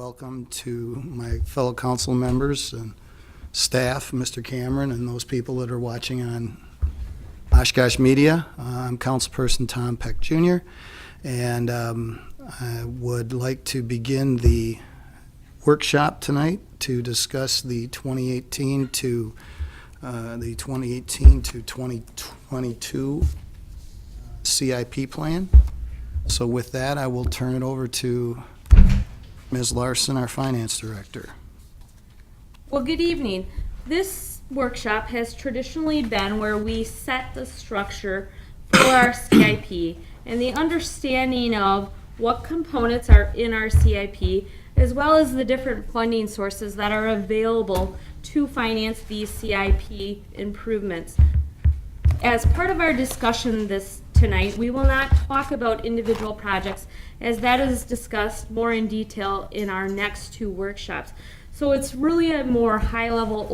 welcome to my fellow council members and staff, Mr. Cameron, and those people that are watching on Oshkosh Media. I'm Councilperson Tom Peck Jr., and I would like to begin the workshop tonight to discuss the 2018 to 2022 CIP plan. So with that, I will turn it over to Ms. Larson, our Finance Director. Well, good evening. This workshop has traditionally been where we set the structure for our CIP and the understanding of what components are in our CIP, as well as the different funding sources that are available to finance these CIP improvements. As part of our discussion tonight, we will not talk about individual projects, as that is discussed more in detail in our next two workshops. So it's really a more high-level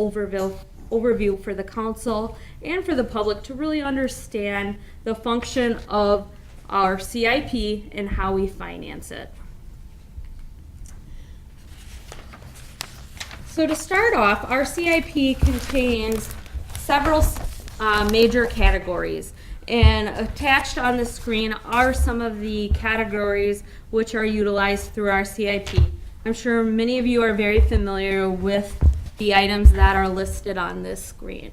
overview for the council and for the public to really understand the function of our CIP and how we finance it. So to start off, our CIP contains several major categories, and attached on the screen are some of the categories which are utilized through our CIP. I'm sure many of you are very familiar with the items that are listed on this screen.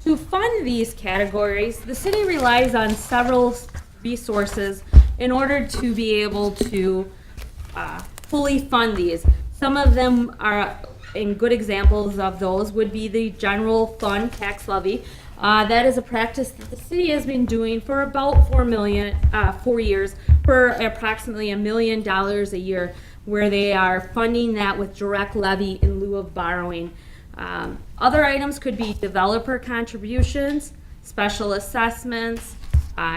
To fund these categories, the city relies on several resources in order to be able to fully fund these. Some of them are, and good examples of those would be the general fund tax levy. That is a practice that the city has been doing for about 4 years for approximately $1 million a year, where they are funding that with direct levy in lieu of borrowing. Other items could be developer contributions, special assessments,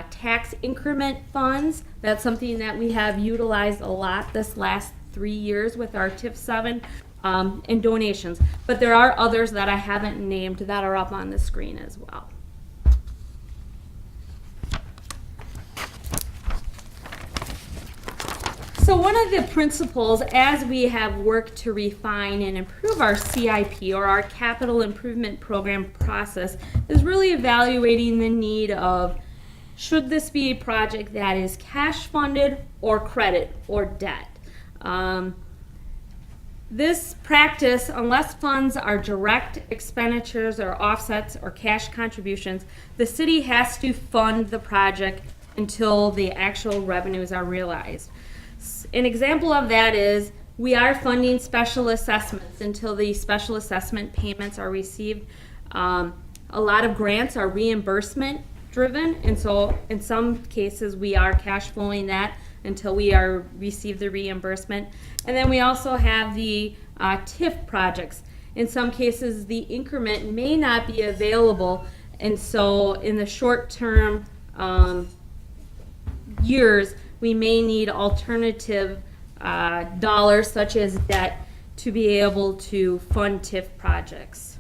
tax increment funds. That's something that we have utilized a lot this last 3 years with our TIF 7, and donations. But there are others that I haven't named that are up on the screen as well. So one of the principles as we have worked to refine and improve our CIP, or our capital improvement program process, is really evaluating the need of, should this be a project that is cash funded or credit or debt? This practice, unless funds are direct expenditures or offsets or cash contributions, the city has to fund the project until the actual revenues are realized. An example of that is we are funding special assessments until the special assessment payments are received. A lot of grants are reimbursement driven, and so in some cases we are cash flowing that until we receive the reimbursement. And then we also have the TIF projects. In some cases, the increment may not be available, and so in the short-term years, we may need alternative dollars, such as debt, to be able to fund TIF projects.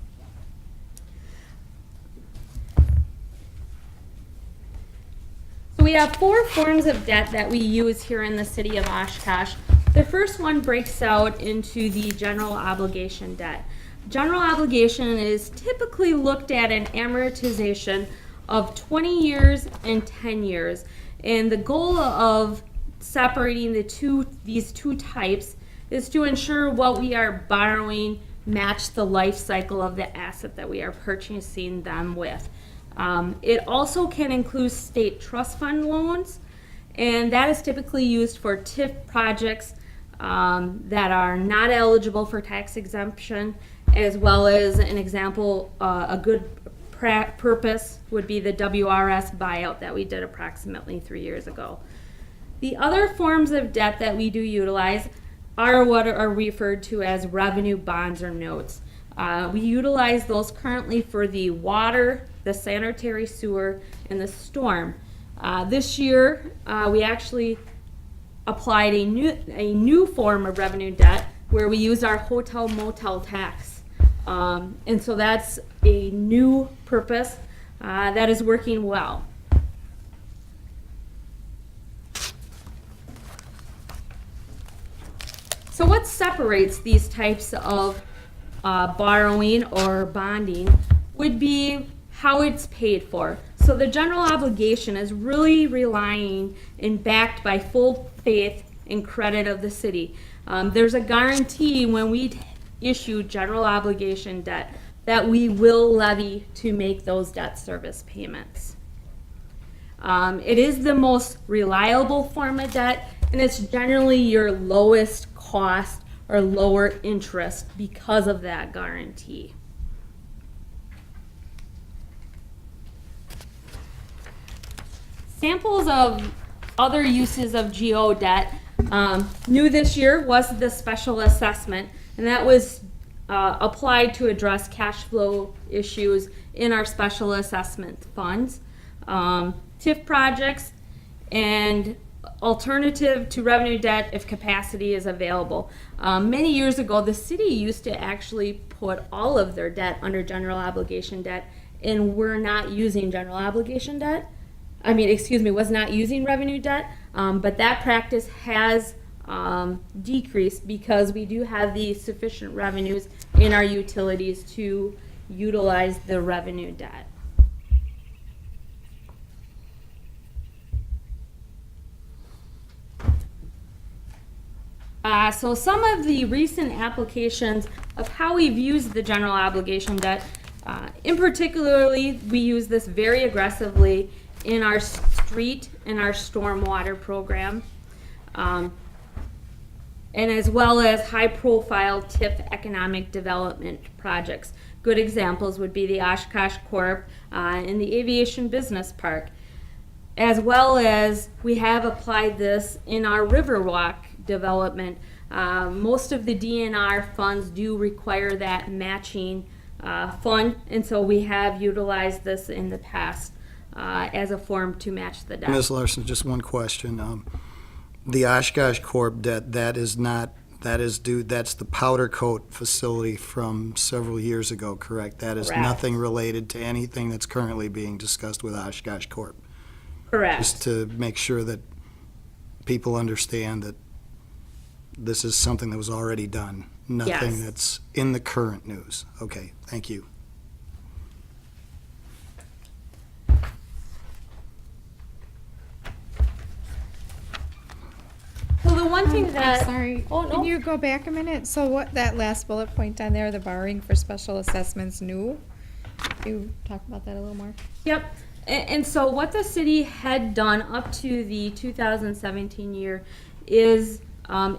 So we have 4 forms of debt that we use here in the city of Oshkosh. The first one breaks out into the general obligation debt. General obligation is typically looked at an amortization of 20 years and 10 years. And the goal of separating these two types is to ensure what we are borrowing match the life cycle of the asset that we are purchasing them with. It also can include state trust fund loans, and that is typically used for TIF projects that are not eligible for tax exemption, as well as an example, a good purpose would be the WRS buyout that we did approximately 3 years ago. The other forms of debt that we do utilize are what are referred to as revenue bonds or notes. We utilize those currently for the water, the sanitary sewer, and the storm. This year, we actually applied a new form of revenue debt where we use our hotel motel tax. And so that's a new purpose that is working well. So what separates these types of borrowing or bonding would be how it's paid for. So the general obligation is really relying and backed by full faith and credit of the city. There's a guarantee when we issue general obligation debt that we will levy to make those debt service payments. It is the most reliable form of debt, and it's generally your lowest cost or lower interest because of that guarantee. Samples of other uses of GO debt. New this year was the special assessment, and that was applied to address cash flow issues in our special assessment funds. TIF projects and alternative to revenue debt if capacity is available. Many years ago, the city used to actually put all of their debt under general obligation debt, and we're not using general obligation debt. Was not using revenue debt, but that practice has decreased because we do have the sufficient revenues in our utilities to utilize the revenue debt. So some of the recent applications of how we've used the general obligation debt, in particularly, we use this very aggressively in our street and our stormwater program, and as well as high-profile TIF economic development projects. Good examples would be the Oshkosh Corp and the Aviation Business Park, as well as we have applied this in our Riverwalk development. Most of the DNR funds do require that matching fund, and so we have utilized this in the past as a form to match the debt. Ms. Larson, just one question. The Oshkosh Corp debt, that's the powder coat facility from several years ago, correct? That is Correct. Nothing related to anything that's currently being discussed with Oshkosh Corp. Correct. Just to make sure that people understand that this is something that was already done, nothing Yes. that's in the current news. Okay, thank you. So the one thing I'm that, sorry, Oh, no. can you go back a minute? So what, that last bullet point on there, the borrowing for special assessments new? You talk about that a little more? Yep. And so what the city had done up to the 2017 year is,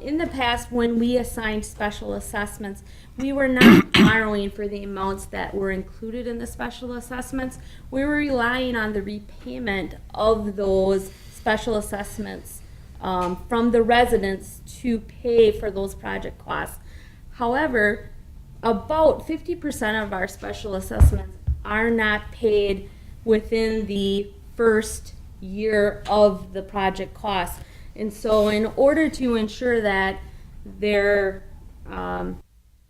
in the past, when we assigned special assessments, we were not borrowing for the amounts that were included in the special assessments. We were relying on the repayment of those special assessments from the residents to pay for those project costs. However, about 50% of our special assessments are not paid within the first year of the project costs. And so in order to ensure that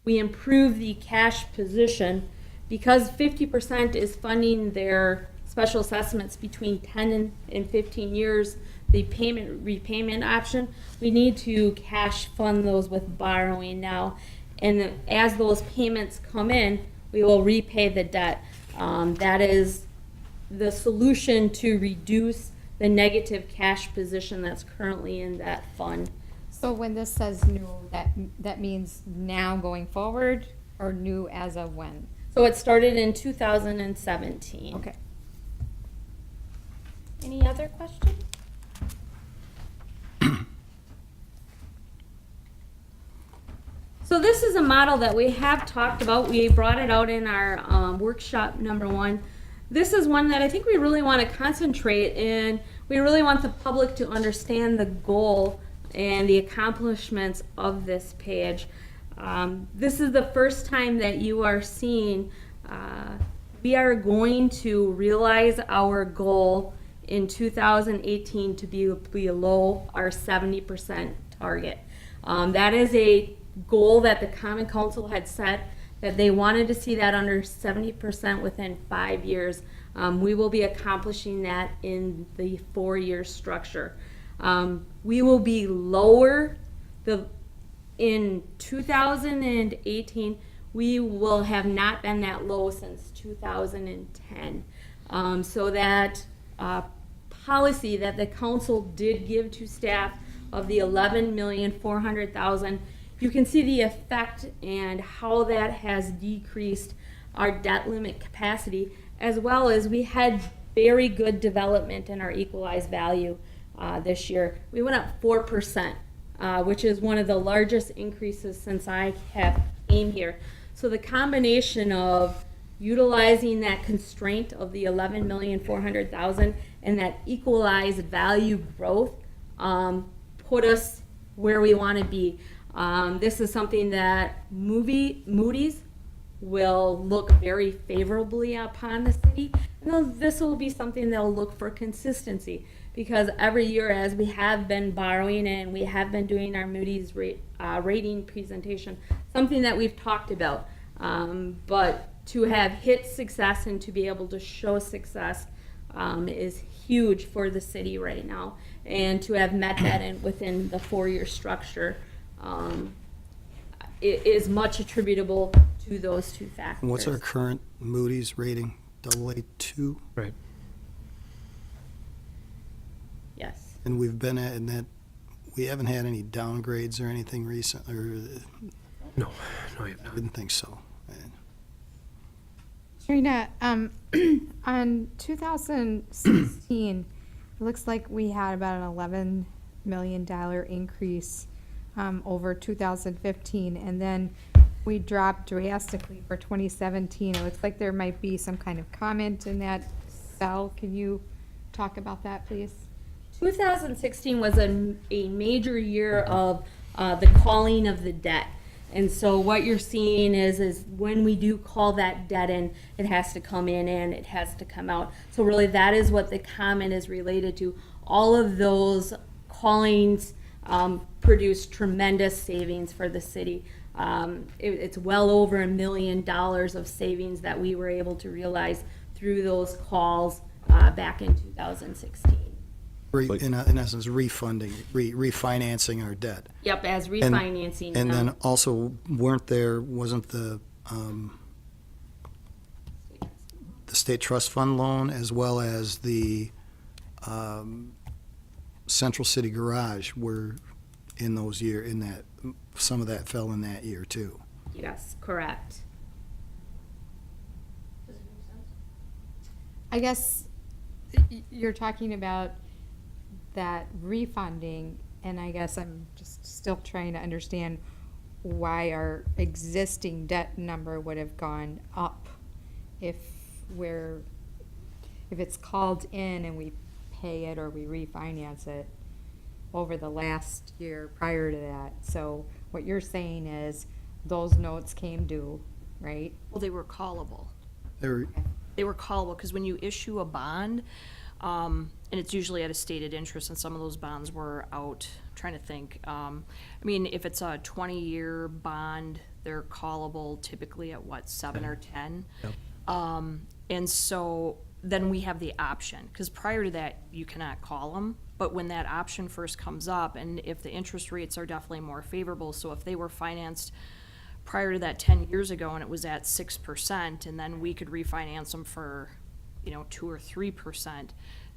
we improve the cash position, because 50% is funding their special assessments between 10 and 15 years, the repayment option, we need to cash fund those with borrowing now. And as those payments come in, we will repay the debt. That is the solution to reduce the negative cash position that's currently in that fund. So when this says new, that means now going forward, or new as of when? So it started in 2017. Okay. Any other questions? So this is a model that we have talked about. We brought it out in our workshop number 1. This is one that I think we really want to concentrate in. We really want the public to understand the goal and the accomplishments of this page. This is the first time that you are seeing we are going to realize our goal in 2018 to be below our 70% target. That is a goal that the Common Council had set, that they wanted to see that under 70% within 5 years. We will be accomplishing that in the 4-year structure. We will be lower, in 2018, we will have not been that low since 2010. So that policy that the council did give to staff of the 11,400,000, you can see the effect and how that has decreased our debt limit capacity, as well as we had very good development in our equalized value this year. We went up 4%, which is one of the largest increases since I have came here. So the combination of utilizing that constraint of the 11,400,000 and that equalized value growth put us where we want to be. This is something that Moody's will look very favorably upon the city. And this will be something they'll look for consistency, because every year as we have been borrowing and we have been doing our Moody's rating presentation, something that we've talked about. But to have hit success and to be able to show success is huge for the city right now. And to have met that within the 4-year structure it is much attributable to those two factors. And what's our current Moody's rating? AA2? Right. Yes. And we've been at, in that, we haven't had any downgrades or anything recent, or No, you have I not. didn't think so. Trina, on 2016, it looks like we had about an $11 million increase over 2015, and then we dropped drastically for 2017. It looks like there might be some kind of comment in that cell. Can you talk about that, please? 2016 was a major year of the calling of the debt. And so what you're seeing is when we do call that debt in, it has to come in and it has to come out. So really that is what the comment is related to. All of those callings produce tremendous savings for the city. It's well over $1 million of savings that we were able to realize through those calls back in 2016. In essence, refinancing our debt. Yep, as refinancing. And then also, wasn't the state trust fund loan as well as the Central City Garage were in those some of that fell in that year too. Yes, correct. I guess you're talking about that refunding, and I guess I'm just still trying to understand why our existing debt number would have gone up if it's called in and we pay it or we refinance it over the last year prior to that. So what you're saying is those notes came due, right? Well, they were callable. There, They were callable because when you issue a bond, and it's usually at a stated interest, and some of those bonds were out, trying to think. I mean, if it's a 20-year bond, they're callable typically at what, 7 or 10? Yep. And so then we have the option, because prior to that, you cannot call them. But when that option first comes up, and if the interest rates are definitely more favorable, so if they were financed prior to that 10 years ago and it was at 6%, and then we could refinance them for, 2 or 3%,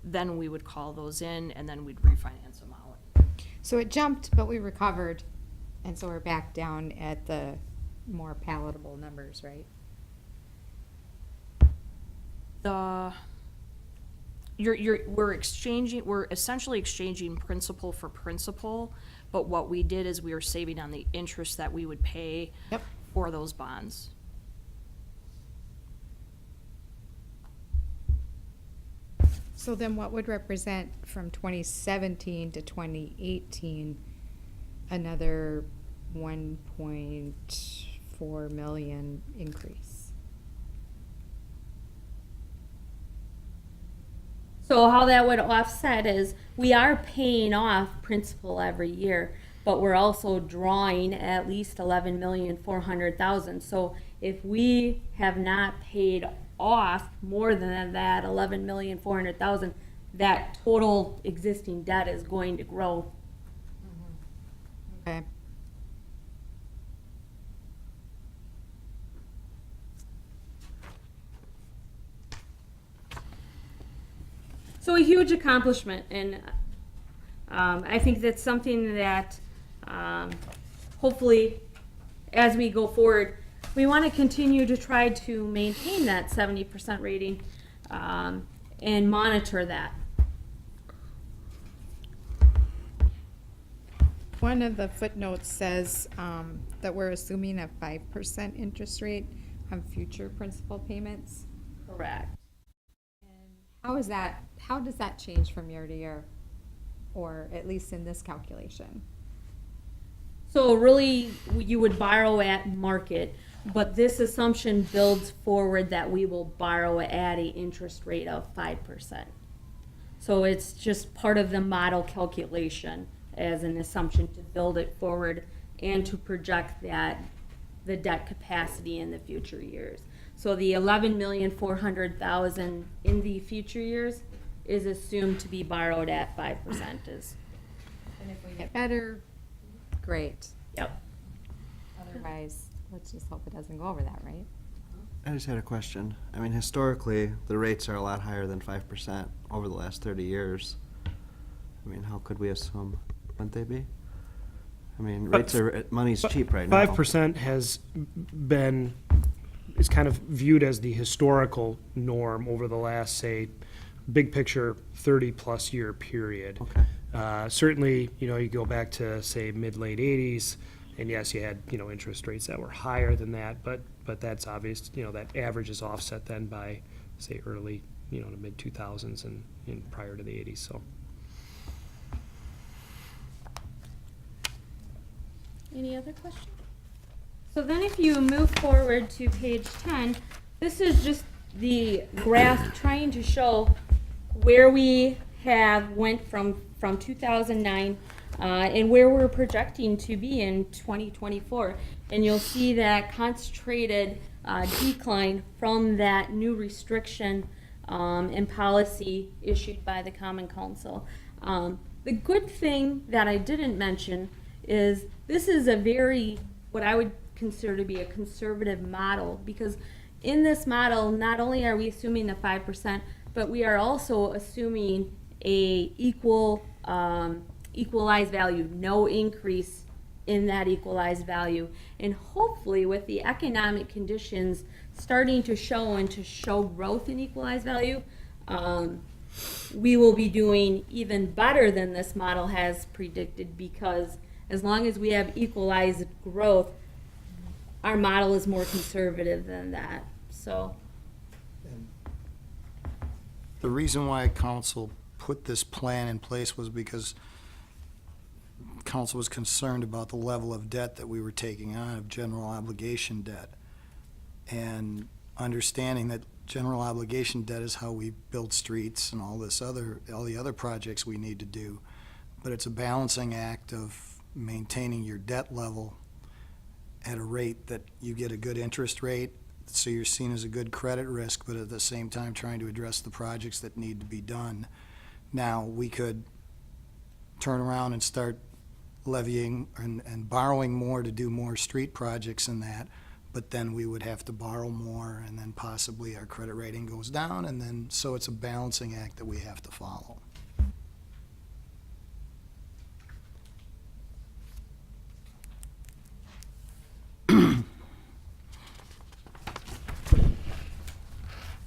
then we would call those in and then we'd refinance them out. So it jumped, but we recovered, and so we're back down at the more palatable numbers, right? We're essentially exchanging principal for principal, but what we did is we were saving on the interest that we would pay Yep. for those bonds. So then what would represent from 2017 to 2018 another 1.4 million increase? So how that would offset is we are paying off principal every year, but we're also drawing at least 11,400,000. So if we have not paid off more than that 11,400,000, that total existing debt is going to grow. Okay. So a huge accomplishment, and I think that's something that hopefully, as we go forward, we want to continue to try to maintain that 70% rating and monitor that. One of the footnotes says that we're assuming a 5% interest rate on future principal payments. Correct. How does that change from year to year? Or at least in this calculation? So really, you would borrow at market, but this assumption builds forward that we will borrow at an interest rate of 5%. So it's just part of the model calculation as an assumption to build it forward and to project that the debt capacity in the future years. So the 11,400,000 in the future years is assumed to be borrowed at 5% is. And if we get better, great. Yep. Otherwise, let's just hope it doesn't go over that, right? I just had a question. I mean, historically, the rates are a lot higher than 5% over the last 30 years. I mean, how could we assume, wouldn't they be? I mean, money's cheap right now. 5% is kind of viewed as the historical norm over the last, say, big picture 30-plus year period. Okay. Certainly, you go back to, say, mid-late 80s, and yes, you had, interest rates that were higher than that, but that's obvious, that average is offset then by, say, early, to mid-2000s and prior to the 80s, so. Any other questions? So then if you move forward to page 10, this is just the graph trying to show where we went from 2009 and where we're projecting to be in 2024. And you'll see that concentrated decline from that new restriction and policy issued by the Common Council. The good thing that I didn't mention is this is a very, what I would consider to be a conservative model, because in this model, not only are we assuming the 5%, but we are also assuming a equalized value, no increase in that equalized value. And hopefully with the economic conditions starting to show and to show growth in equalized value, we will be doing even better than this model has predicted, because as long as we have equalized growth, our model is more conservative than that. So The reason why council put this plan in place was because council was concerned about the level of debt that we were taking on, of general obligation debt. And understanding that general obligation debt is how we build streets and all the other projects we need to do. But it's a balancing act of maintaining your debt level at a rate that you get a good interest rate, so you're seen as a good credit risk, but at the same time trying to address the projects that need to be done. Now, we could turn around and start levying and borrowing more to do more street projects and that, but then we would have to borrow more, and then possibly our credit rating goes down, and then, so it's a balancing act that we have to follow.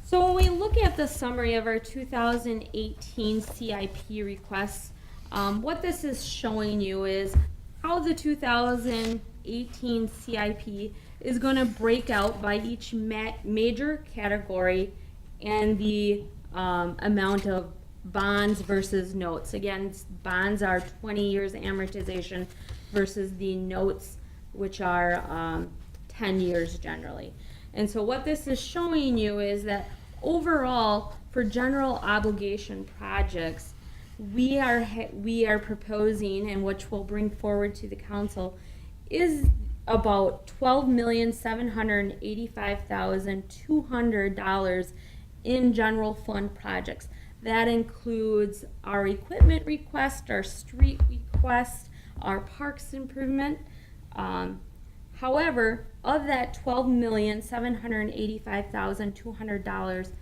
So when we look at the summary of our 2018 CIP requests, what this is showing you is how the 2018 CIP is going to break out by each major category and the amount of bonds versus notes. Again, bonds are 20 years amortization versus the notes, which are 10 years generally. And so what this is showing you is that overall, for general obligation projects, we are proposing, and which we'll bring forward to the council, is about $12,785,200 in general fund projects. That includes our equipment request, our street request, our parks improvement. However, of that $12,785,200,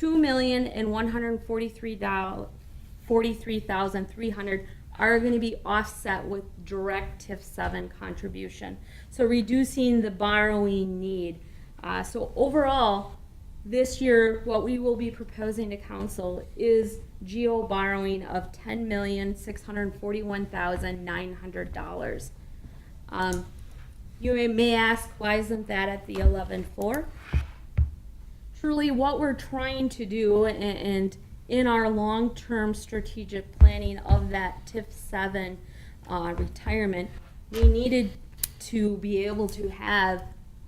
$2,143,300 are going to be offset with direct TIF 7 contribution. So reducing the borrowing need. So overall, this year, what we will be proposing to council is GO borrowing of $10,641,900. You may ask, why isn't that at the 11.4? Truly, what we're trying to do, and in our long-term strategic planning of that TIF 7 retirement, we needed to be able to have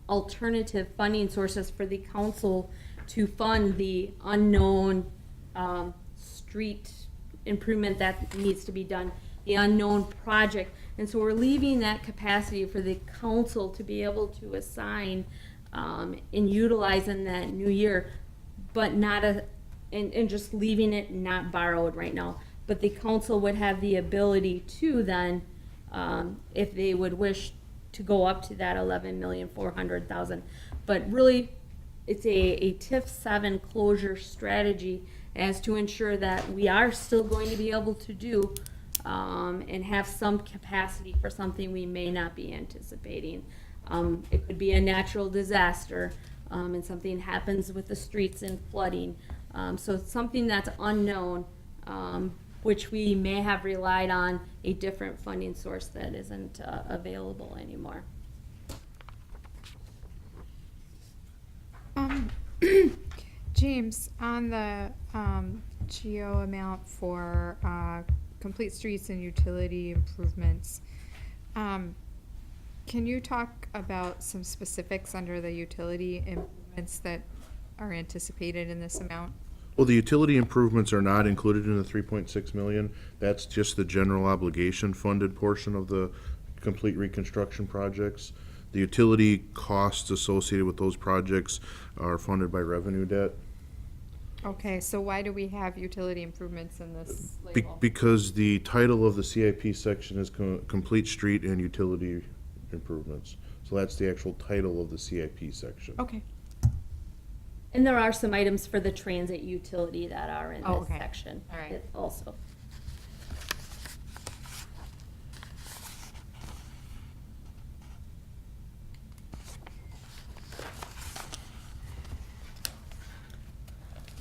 alternative funding sources for the council to fund the unknown street improvement that needs to be done, the unknown project. And so we're leaving that capacity for the council to be able to assign and utilize in that new year, but not and just leaving it not borrowed right now. But the council would have the ability to then, if they would wish to go up to that 11,400,000. But really, it's a TIF 7 closure strategy as to ensure that we are still going to be able to do and have some capacity for something we may not be anticipating. It could be a natural disaster, and something happens with the streets and flooding. So it's something that's unknown, which we may have relied on a different funding source that isn't available anymore. James, on the GO amount for complete streets and utility improvements, can you talk about some specifics under the utility improvements that are anticipated in this amount? Well, the utility improvements are not included in the 3.6 million. That's just the general obligation funded portion of the complete reconstruction projects. The utility costs associated with those projects are funded by revenue debt. Okay, so why do we have utility improvements in this label? Because the title of the CIP section is complete street and utility improvements. So that's the actual title of the CIP section. Okay. And there are some items for the transit utility that are in Oh, this okay. section All right. also.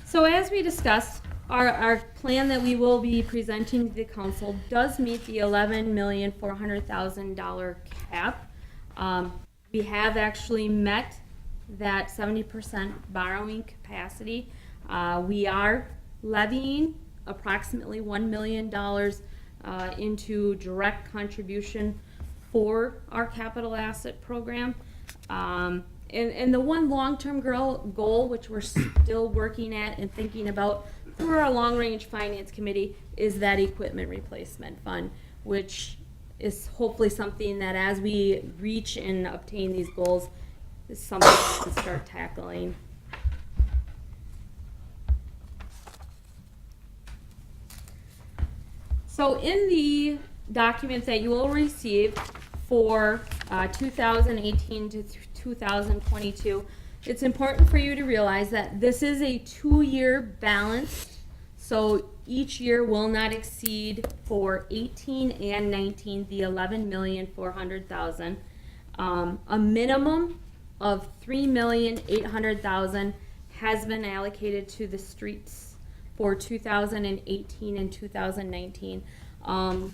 So as we discussed, our plan that we will be presenting to the council does meet the $11,400,000 cap. We have actually met that 70% borrowing capacity. We are levying approximately $1 million into direct contribution for our capital asset program. And the one long-term goal, which we're still working at and thinking about through our long-range finance committee, is that equipment replacement fund, which is hopefully something that as we reach and obtain these goals, is something we can start tackling. So in the documents that you will receive for 2018 to 2022, it's important for you to realize that this is a 2-year balance. So each year will not exceed for 18 and 19 the 11,400,000. A minimum of 3,800,000 has been allocated to the streets for 2018 and 2019.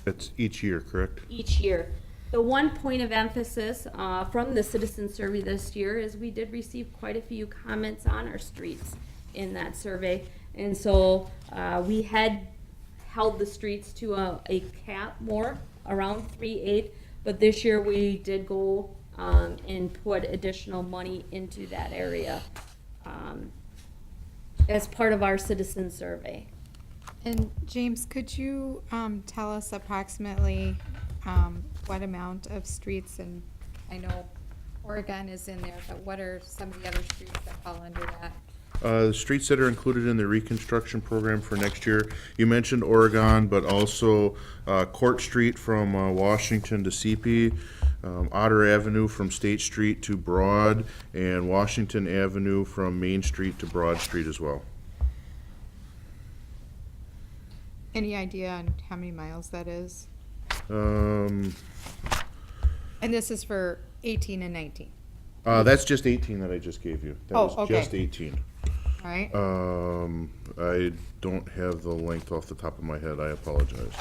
That's each year, correct? Each year. The one point of emphasis from the citizen survey this year is we did receive quite a few comments on our streets in that survey. And so we had held the streets to a cap more, around 3.8, but this year we did go and put additional money into that area as part of our citizen survey. And James, could you tell us approximately what amount of streets, and I know Oregon is in there, but what are some of the other streets that fall under that? The streets that are included in the reconstruction program for next year, you mentioned Oregon, but also Court Street from Washington to CP, Otter Avenue from State Street to Broad, and Washington Avenue from Main Street to Broad Street as well. Any idea on how many miles that is? Um, And this is for 18 and 19, that's just 18 that I just gave you. That Oh, was okay. just 18. all right? I don't have the length off the top of my head, I apologize.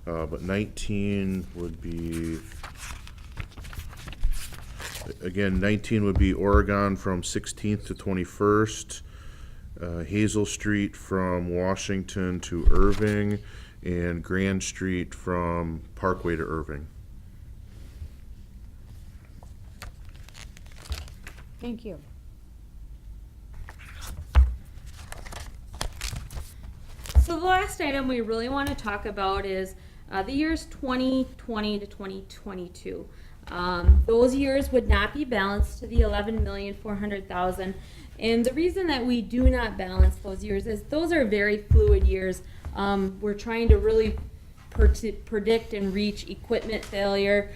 But 19 would be, again, 19 would be Oregon from 16th to 21st, Hazel Street from Washington to Irving, and Grand Street from Parkway to Irving. Thank you. So the last item we really want to talk about is the years 2020 to 2022. Those years would not be balanced to the 11,400,000. And the reason that we do not balance those years is those are very fluid years. We're trying to really predict and reach equipment failure,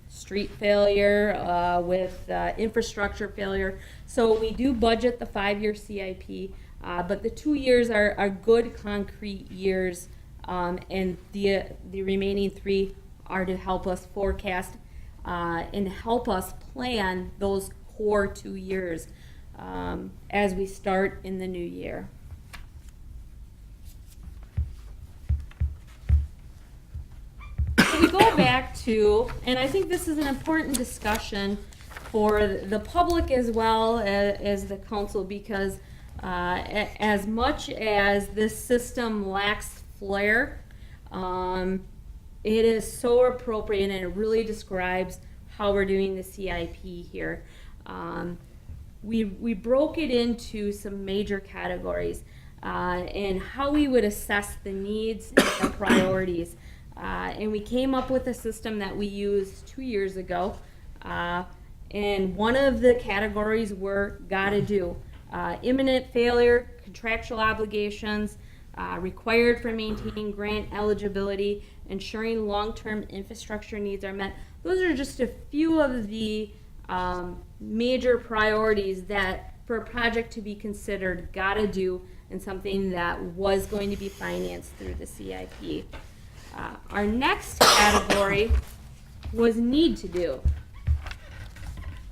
street failure, with infrastructure failure. So we do budget the 5-year CIP, but the 2 years are good concrete years, and the remaining 3 are to help us forecast and help us plan those core 2 years as we start in the new year. So we go back to, and I think this is an important discussion for the public as well as the council, because as much as this system lacks flair, it is so appropriate and it really describes how we're doing the CIP here. We broke it into some major categories and how we would assess the needs and the priorities. And we came up with a system that we used 2 years ago. And one of the categories were gotta do. Imminent failure, contractual obligations, required for maintaining grant eligibility, ensuring long-term infrastructure needs are met. Those are just a few of the major priorities that for a project to be considered gotta do, and something that was going to be financed through the CIP. Our next category was need to do.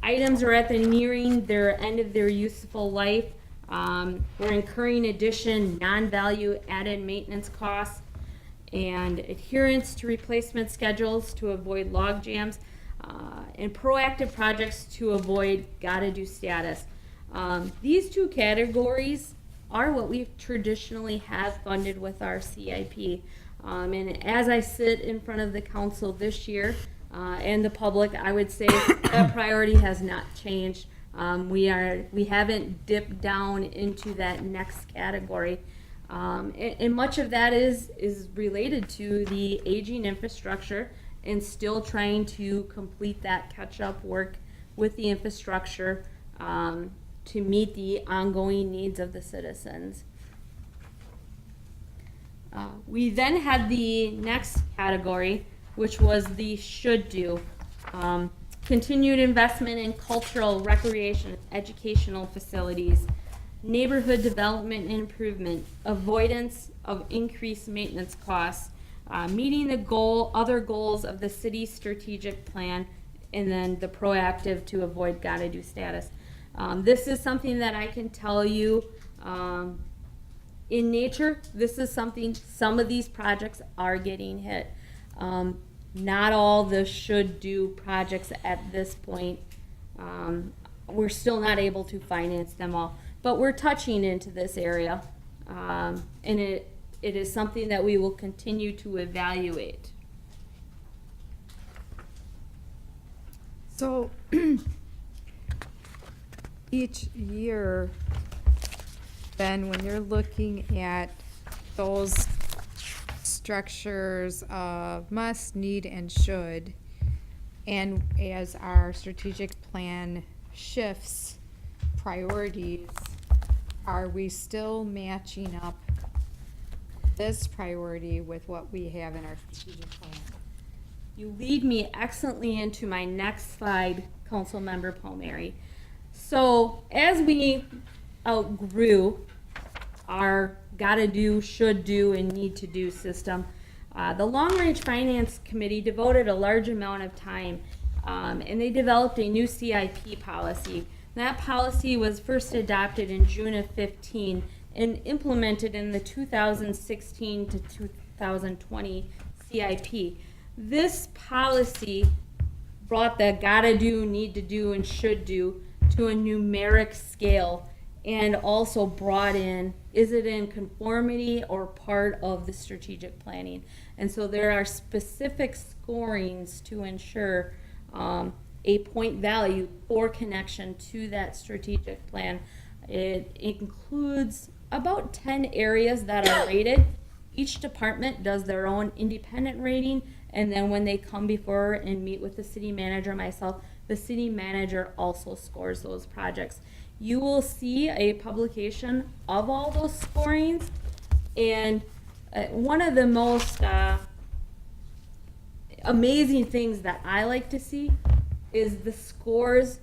Items are at the nearing their end of their useful life. We're incurring addition non-value added maintenance costs and adherence to replacement schedules to avoid log jams, and proactive projects to avoid gotta do status. These 2 categories are what we traditionally have funded with our CIP. And as I sit in front of the council this year and the public, I would say that priority has not changed. We haven't dipped down into that next category. And much of that is related to the aging infrastructure and still trying to complete that catch-up work with the infrastructure to meet the ongoing needs of the citizens. We then had the next category, which was the should do. Continued investment in cultural, recreation, educational facilities, neighborhood development and improvement, avoidance of increased maintenance costs, meeting the other goals of the city's strategic plan, and then the proactive to avoid gotta do status. This is something that I can tell you, in nature, this is something, some of these projects are getting hit. Not all the should do projects at this point. We're still not able to finance them all, but we're touching into this area. And it is something that we will continue to evaluate. So each year, then when you're looking at those structures of must, need, and should, and as our strategic plan shifts priorities, are we still matching up this priority with what we have in our strategic plan? You lead me excellently into my next slide, Councilmember Palmieri. So as we outgrew our gotta do, should do, and need to do system. The Long Range Finance Committee devoted a large amount of time, and they developed a new CIP policy. That policy was first adopted in June of 15 and implemented in the 2016 to 2020 CIP. This policy brought the gotta do, need to do, and should do to a numeric scale, and also brought in, is it in conformity or part of the strategic planning? And so there are specific scorings to ensure a point value for connection to that strategic plan. It includes about 10 areas that are rated. Each department does their own independent rating, and then when they come before and meet with the city manager and myself, the city manager also scores those projects. You will see a publication of all those scorings, and one of the most amazing things that I like to see is the scores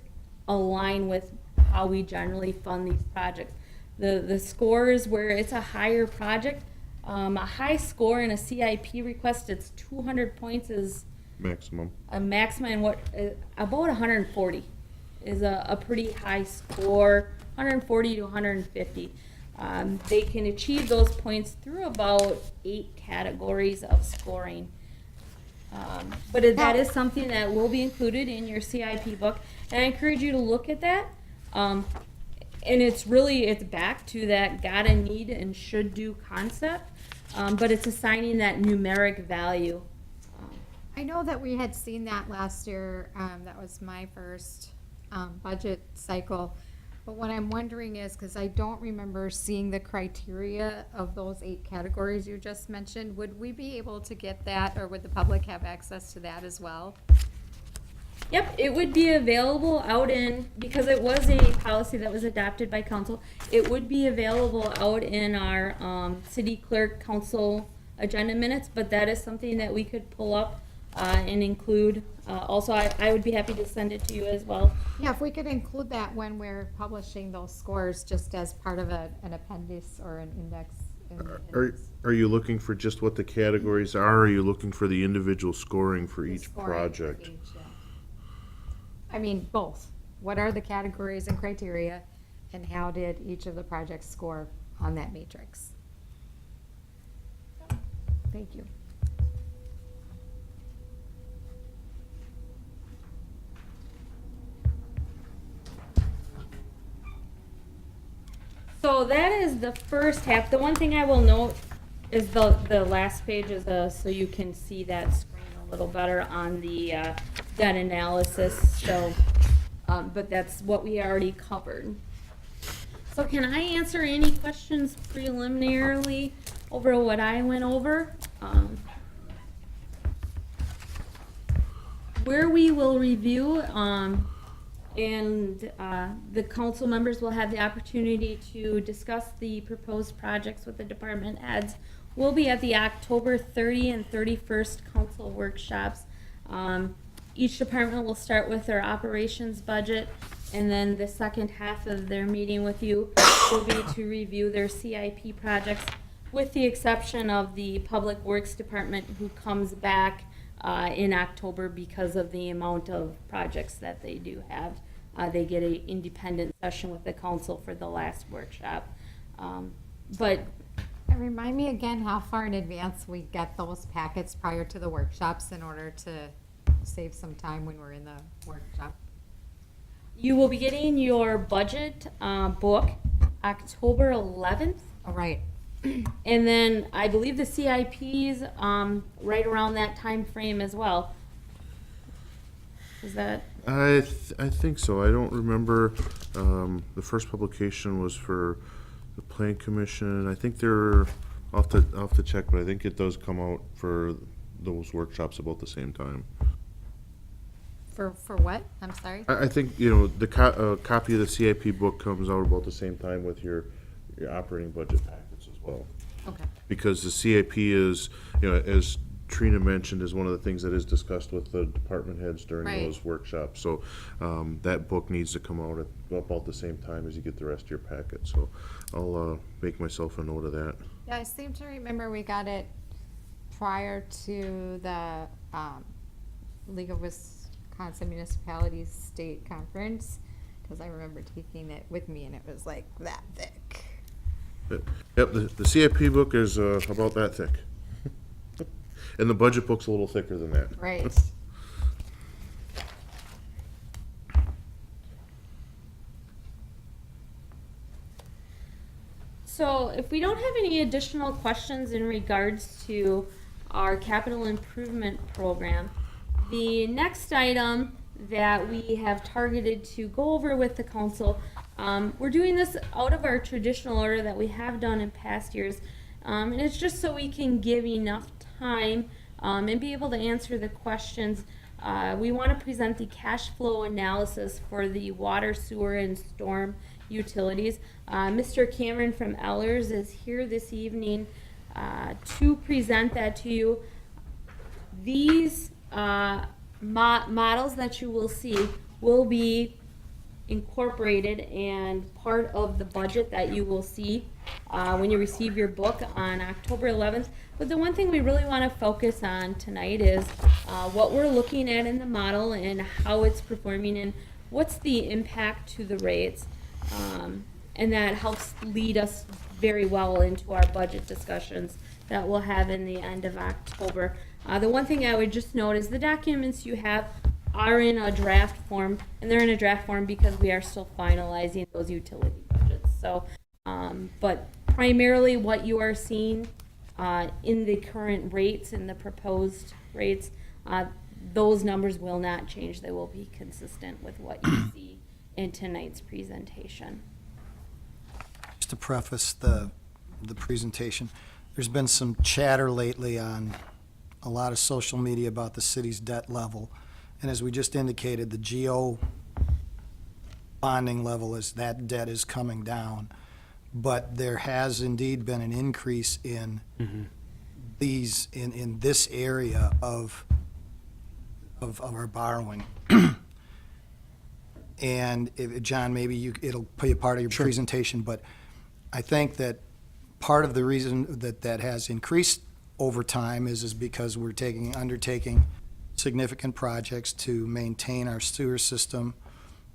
align with how we generally fund these projects. The scores where it's a higher project, a high score in a CIP request, it's 200 points is Maximum. a maximum, and what about 140 is a pretty high score, 140 to 150. They can achieve those points through about 8 categories of scoring. That is something that will be included in your CIP book, and I encourage you to look at that. And it's back to that gotta, need, and should do concept, but it's assigning that numeric value. I know that we had seen that last year. That was my first budget cycle. But what I'm wondering is, because I don't remember seeing the criteria of those 8 categories you just mentioned, would we be able to get that, or would the public have access to that as well? Yep, it would be available out in, because it was a policy that was adopted by council, it would be available out in our city clerk council agenda minutes, but that is something that we could pull up and include. Also, I would be happy to send it to you as well. Yeah, if we could include that when we're publishing those scores, just as part of an appendix or an index. Are you looking for just what the categories are, or are you looking for the individual scoring for each Scoring for project? each, yeah. I mean, both. What are the categories and criteria, and how did each of the projects score on that matrix? Thank you. So that is the first half. The one thing I will note is the last page is so you can see that screen a little better on the debt analysis. So, but that's what we already covered. So can I answer any questions preliminarily over what I went over? Where we will review, and the council members will have the opportunity to discuss the proposed projects with the department heads, will be at the October 30 and 31st council workshops. Each department will start with their operations budget, and then the second half of their meeting with you will be to review their CIP projects, with the exception of the Public Works Department, who comes back in October because of the amount of projects that they do have. They get an independent session with the council for the last workshop. But And remind me again how far in advance we get those packets prior to the workshops in order to save some time when we're in the workshop. you will be getting your budget book October 11th. All right. And then I believe the CIPs right around that time frame as well. Is that? I think so. I don't remember, the first publication was for the Plan Commission. I think I'll have to check, but I think it does come out for those workshops about the same time. For what? I'm sorry? I think, the copy of the CIP book comes out about the same time with your operating budget packets as well. Okay. Because the CIP is, as Trina mentioned is one of the things that is discussed with the department heads during Right. those workshops. So that book needs to come out at about the same time as you get the rest of your packet. So I'll make myself a note of that. Yeah, I seem to remember we got it prior to the League of Wisconsin Municipalities State Conference, because I remember taking it with me and it was like that thick. Yep, the CIP book is about that thick. And the budget book's a little thicker than that. Right. So if we don't have any additional questions in regards to our capital improvement program, the next item that we have targeted to go over with the council, we're doing this out of our traditional order that we have done in past years. And it's just so we can give enough time and be able to answer the questions. We want to present the cash flow analysis for the water, sewer, and storm utilities. Mr. Cameron from Ellers is here this evening to present that to you. These models that you will see will be incorporated and part of the budget that you will see when you receive your book on October 11th. But the one thing we really want to focus on tonight is what we're looking at in the model and how it's performing and what's the impact to the rates. And that helps lead us very well into our budget discussions that we'll have in the end of October. The one thing I would just note is the documents you have are in a draft form, and they're in a draft form because we are still finalizing those utility budgets. So, but primarily what you are seeing in the current rates and the proposed rates, those numbers will not change. They will be consistent with what you see in tonight's presentation. Just to preface the presentation, there's been some chatter lately on a lot of social media about the city's debt level. And as we just indicated, the GO bonding level is that debt is coming down. But there has indeed been an increase in these, in this area of our borrowing. And if, John, maybe it'll be a part of your presentation, but I think that part of the reason that has increased over time is because we're undertaking significant projects to maintain our sewer system,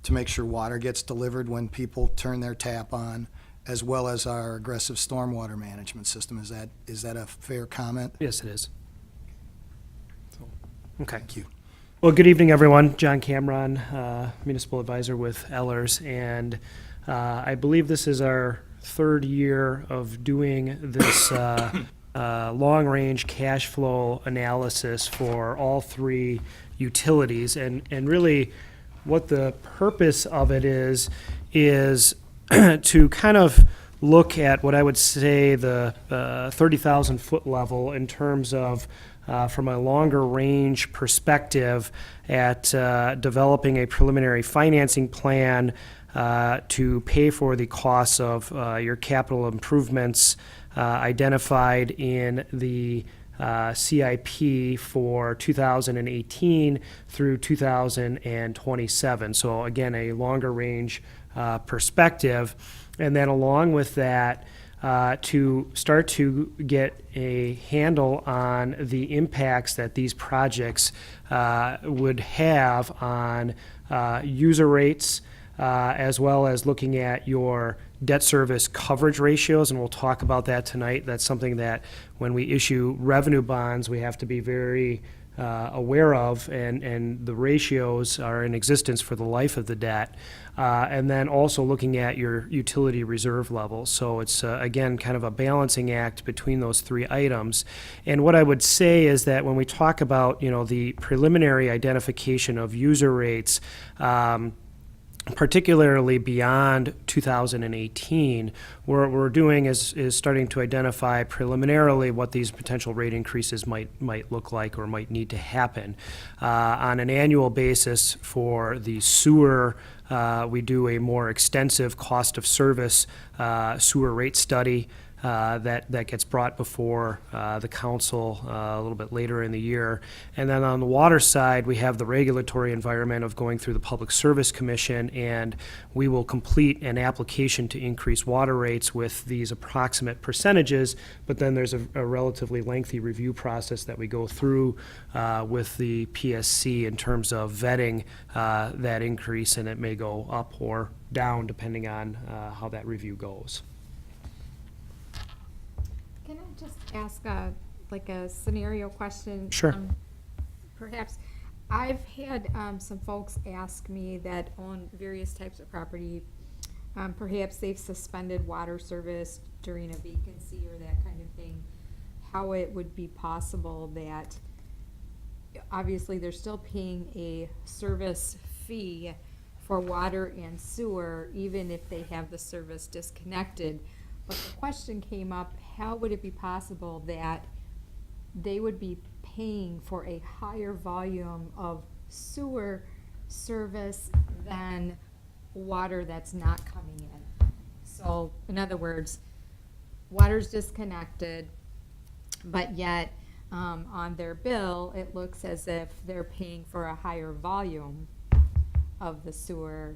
to make sure water gets delivered when people turn their tap on, as well as our aggressive stormwater management system. Is that a fair comment? Yes, it is. Okay. Thank you. Well, good evening, everyone. John Cameron, Municipal Advisor with Ellers, and I believe this is our third year of doing this long-range cash flow analysis for all three utilities. And really what the purpose of it is to kind of look at what I would say the 30,000-foot level in terms of from a longer range perspective at developing a preliminary financing plan to pay for the costs of your capital improvements identified in the CIP for 2018 through 2027. So again, a longer range perspective. And then along with that, to start to get a handle on the impacts that these projects would have on user rates, as well as looking at your debt service coverage ratios, and we'll talk about that tonight. That's something that when we issue revenue bonds, we have to be very aware of, and the ratios are in existence for the life of the debt. And then also looking at your utility reserve levels. So it's, again, kind of a balancing act between those three items. And what I would say is that when we talk about, the preliminary identification of user rates, particularly beyond 2018, what we're doing is starting to identify preliminarily what these potential rate increases might look like or might need to happen. On an annual basis for the sewer, we do a more extensive cost of service sewer rate study that gets brought before the council a little bit later in the year. And then on the water side, we have the regulatory environment of going through the Public Service Commission, and we will complete an application to increase water rates with these approximate percentages, but then there's a relatively lengthy review process that we go through with the PSC in terms of vetting that increase, and it may go up or down depending on how that review goes. Can I just ask a scenario question? Sure. Perhaps, I've had some folks ask me that own various types of property, perhaps they've suspended water service during a vacancy or that kind of thing, how it would be possible that, obviously, they're still paying a service fee for water and sewer, even if they have the service disconnected. But the question came up, how would it be possible that they would be paying for a higher volume of sewer service than water that's not coming in? So, in other words, water's disconnected, but yet on their bill, it looks as if they're paying for a higher volume of the sewer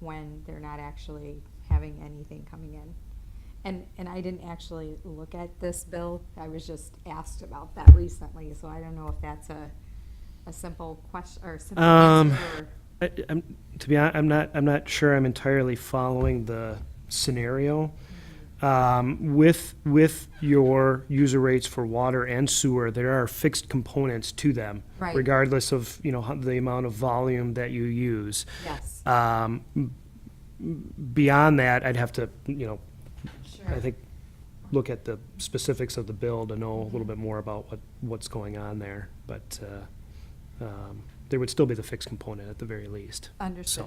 when they're not actually having anything coming in. And I didn't actually look at this bill, I was just asked about that recently, so I don't know if that's a simple question, or a simple answer. To be honest, I'm not sure I'm entirely following the scenario. With your user rates for water and sewer, there are fixed components to them, Right. regardless of, the amount of volume that you use. Yes, Beyond that, I'd have to, sure. I think, look at the specifics of the bill to know a little bit more about what's going on there. But there would still be the fixed component at the very least. Understood.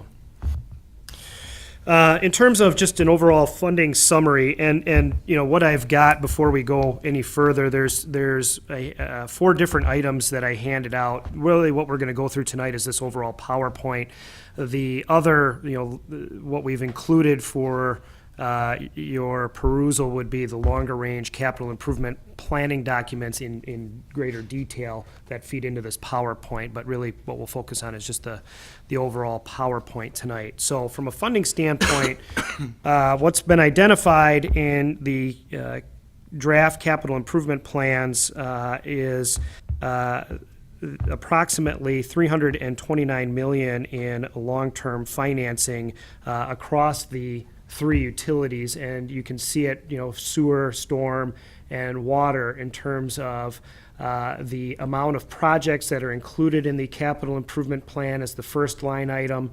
So. In terms of just an overall funding summary, and what I've got before we go any further, there's 4 different items that I handed out. Really, what we're going to go through tonight is this overall PowerPoint. The other, what we've included for your perusal would be the longer range capital improvement planning documents in greater detail that feed into this PowerPoint, but really what we'll focus on is just the overall PowerPoint tonight. So from a funding standpoint, what's been identified in the draft capital improvement plans is approximately $329 million in long-term financing across the 3 utilities, and you can see it, sewer, storm, and water in terms of the amount of projects that are included in the capital improvement plan as the first line item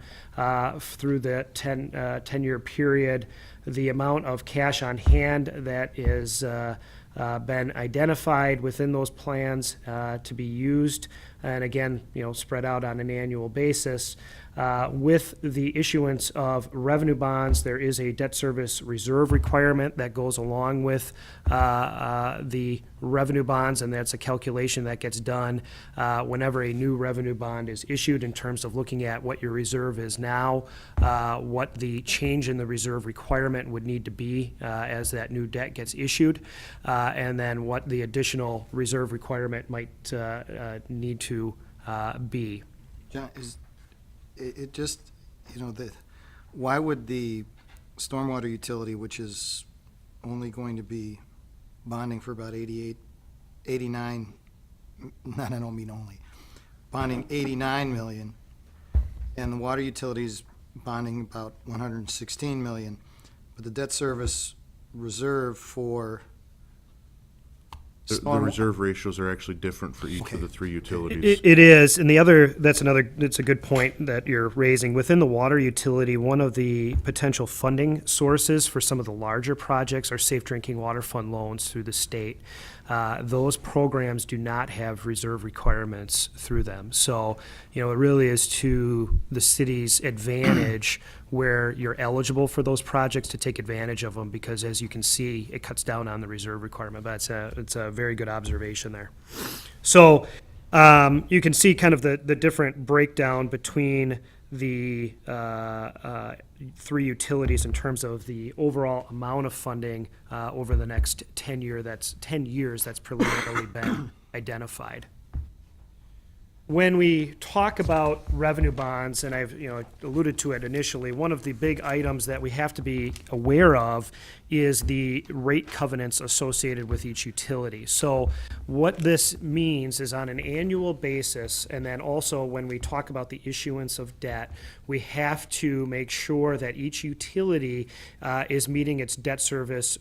through the 10-year period, the amount of cash on hand that is been identified within those plans to be used, and again, spread out on an annual basis. With the issuance of revenue bonds, there is a debt service reserve requirement that goes along with the revenue bonds, and that's a calculation that gets done whenever a new revenue bond is issued in terms of looking at what your reserve is now, what the change in the reserve requirement would need to be as that new debt gets issued, and then what the additional reserve requirement might need to be. John, it just, why would the stormwater utility, which is only going to be bonding for about 89, I don't mean only, bonding 89 million, and the water utilities bonding about 116 million, but the debt service reserve for The reserve ratios are actually different for each of the 3 utilities. It is, and that's a good point that you're raising. Within the water utility, one of the potential funding sources for some of the larger projects are safe drinking water fund loans through the state. Those programs do not have reserve requirements through them. So, it really is to the city's advantage where you're eligible for those projects to take advantage of them, because as you can see, it cuts down on the reserve requirement. But it's a very good observation there. So you can see kind of the different breakdown between the three utilities in terms of the overall amount of funding over the next 10 years that's preliminarily been identified. When we talk about revenue bonds, and I've alluded to it initially, one of the big items that we have to be aware of is the rate covenants associated with each utility. So what this means is on an annual basis, and then also when we talk about the issuance of debt, we have to make sure that each utility is meeting its debt service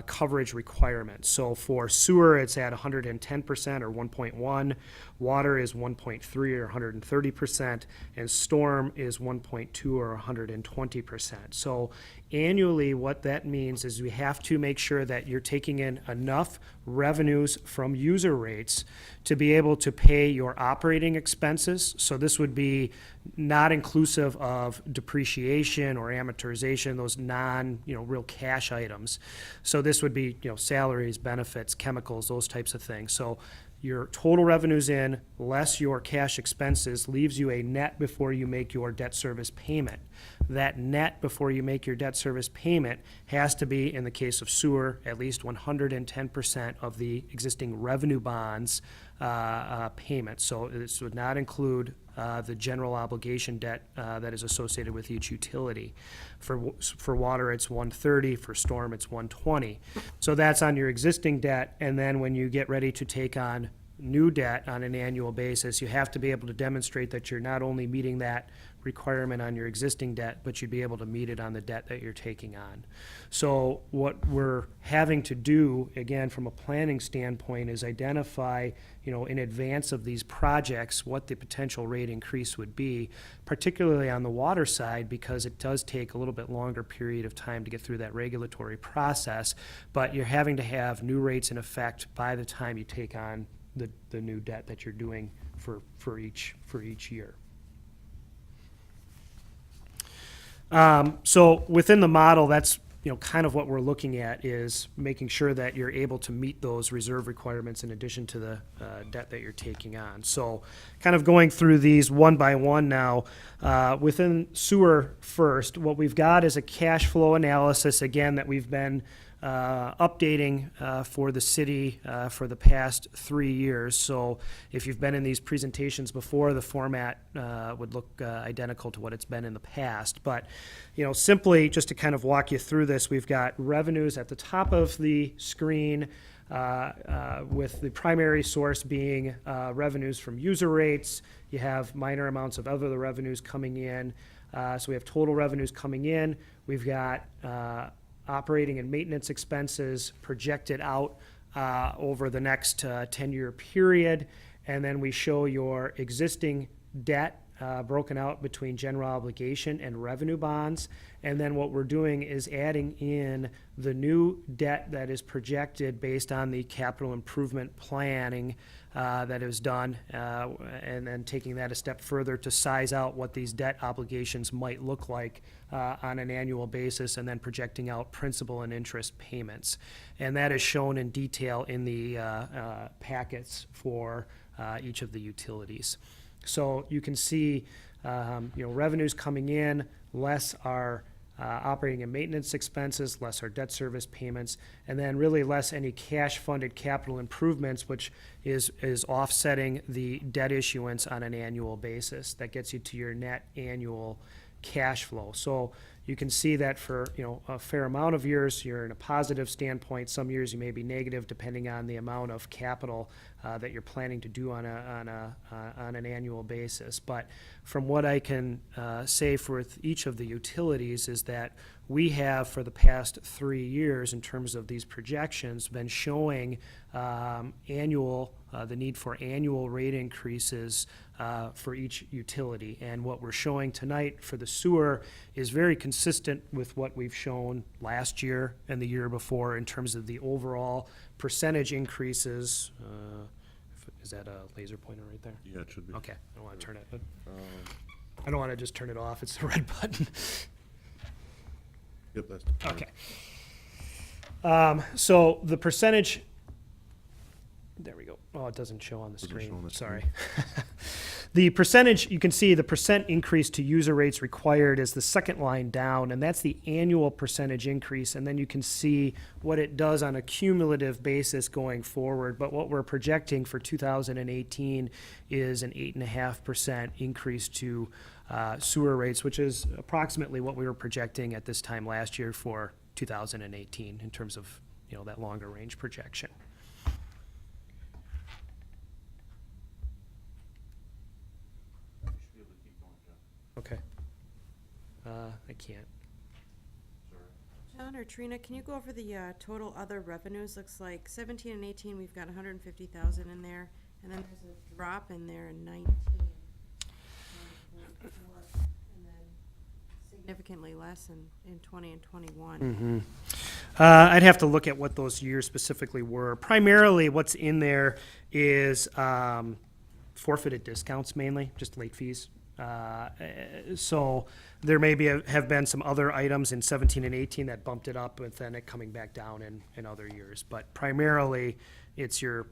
coverage requirements. So for sewer, it's at 110% or 1.1. Water is 1.3 or 130%, and storm is 1.2 or 120%. So annually, what that means is we have to make sure that you're taking in enough revenues from user rates to be able to pay your operating expenses. So this would be not inclusive of depreciation or amortization, those real cash items. So this would be, salaries, benefits, chemicals, those types of things. So your total revenues in less your cash expenses leaves you a net before you make your debt service payment. That net before you make your debt service payment has to be, in the case of sewer, at least 110% of the existing revenue bonds payment. So this would not include the general obligation debt that is associated with each utility. For water, it's 130. For storm, it's 120. So that's on your existing debt, and then when you get ready to take on new debt on an annual basis, you have to be able to demonstrate that you're not only meeting that requirement on your existing debt, but you'd be able to meet it on the debt that you're taking on. So what we're having to do, again, from a planning standpoint, is identify, in advance of these projects, what the potential rate increase would be, particularly on the water side, because it does take a little bit longer period of time to get through that regulatory process, but you're having to have new rates in effect by the time you take on the new debt that you're doing for each year. So within the model, that's kind of what we're looking at, is making sure that you're able to meet those reserve requirements in addition to the debt that you're taking on. So kind of going through these one by one now. Within sewer first, what we've got is a cash flow analysis, again, that we've been updating for the city for the past 3 years. So if you've been in these presentations before, the format would look identical to what it's been in the past. But, simply just to kind of walk you through this, we've got revenues at the top of the screen, with the primary source being revenues from user rates. You have minor amounts of other revenues coming in. So we have total revenues coming in. We've got operating and maintenance expenses projected out over the next 10-year period. And then we show your existing debt broken out between general obligation and revenue bonds. And then what we're doing is adding in the new debt that is projected based on the capital improvement planning that is done, and then taking that a step further to size out what these debt obligations might look like on an annual basis, and then projecting out principal and interest payments. And that is shown in detail in the packets for each of the utilities. So you can see, revenues coming in, less our operating and maintenance expenses, less our debt service payments, and then really less any cash-funded capital improvements, which is offsetting the debt issuance on an annual basis. That gets you to your net annual cash flow. So you can see that for a fair amount of years, you're in a positive standpoint. Some years you may be negative, depending on the amount of capital that you're planning to do on an annual basis. But from what I can say for each of the utilities is that we have, for the past 3 years, in terms of these projections, been showing the need for annual rate increases for each utility. And what we're showing tonight for the sewer is very consistent with what we've shown last year and the year before in terms of the overall percentage increases. Is that a laser pointer right there? Yeah, it should be. Okay, I don't want to turn it, but I don't want to just turn it off. It's the red button. Yep, that's. Okay. So the percentage there we go. Oh, it doesn't show on the Doesn't show screen, on the sorry. The percentage, you can see the percent increase to user rates required is the second line down, and that's the annual percentage increase, and then you can see what it does on a cumulative basis going forward. But what we're projecting for 2018 is an 8.5% increase to sewer rates, which is approximately what we were projecting at this time last year for 2018 in terms of, that longer range projection. Okay. I can't. John or Trina, can you go over the total other revenues? Looks like 17 and 18, we've got 150,000 in there, and then there's a drop in there in 19. And then significantly less in 20 and 21. I'd have to look at what those years specifically were. Primarily, what's in there is forfeited discounts mainly, just late fees. So there may have been some other items in 17 and 18 that bumped it up, but then it coming back down in other years. But primarily, it's your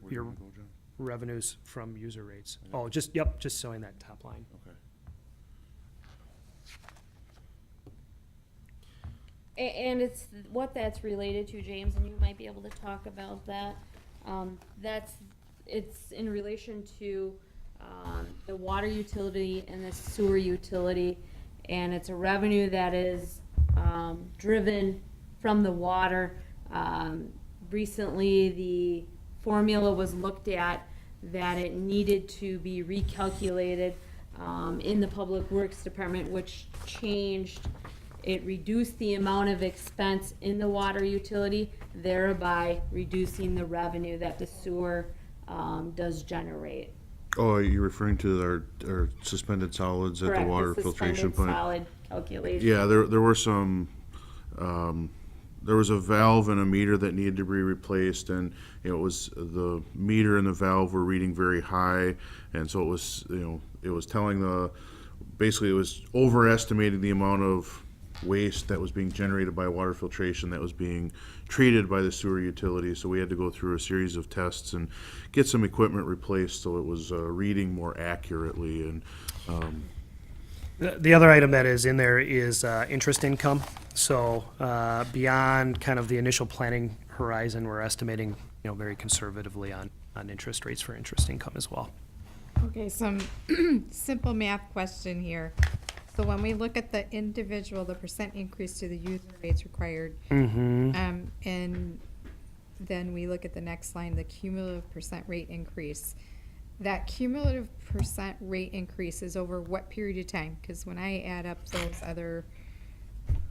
revenues from user rates. Oh, just showing that top line. Okay. And it's what that's related to, James, and you might be able to talk about that. It's in relation to the water utility and the sewer utility, and it's a revenue that is driven from the water. Recently, the formula was looked at that it needed to be recalculated in the Public Works Department, which changed. It reduced the amount of expense in the water utility, thereby reducing the revenue that the sewer does generate. Oh, you're referring to our suspended solids at the Correct, water filtration suspended plant? solid calculation. Yeah, there were some, there was a valve and a meter that needed to be replaced, and it was, the meter and the valve were reading very high, and so it was, it was telling basically it was overestimating the amount of waste that was being generated by water filtration that was being treated by the sewer utility. So we had to go through a series of tests and get some equipment replaced so it was reading more accurately. And The other item that is in there is interest income. So beyond kind of the initial planning horizon, we're estimating, very conservatively on interest rates for interest income as well. Okay, some simple math question here. So when we look at the individual, the percent increase to the user rates required, and then we look at the next line, the cumulative percent rate increase. That cumulative percent rate increase is over what period of time? Because when I add up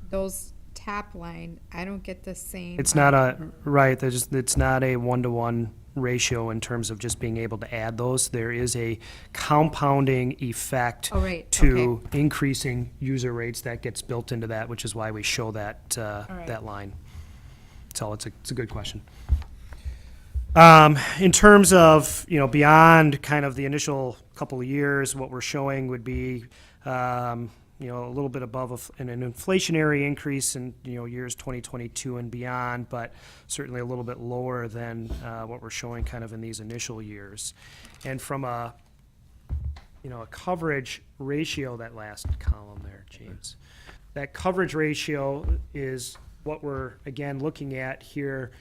those top line, I don't get the same. It's not it's not a one-to-one ratio in terms of just being able to add those. There is a compounding effect to increasing user rates that gets built into that, which is why we show that that line. So it's a good question. In terms of, beyond kind of the initial couple of years, what we're showing would be, a little bit above an inflationary increase in, years 2022 and beyond, but certainly a little bit lower than what we're showing kind of in these initial years. And from a coverage ratio, that last column there, James, that coverage ratio is what we're, again, looking at here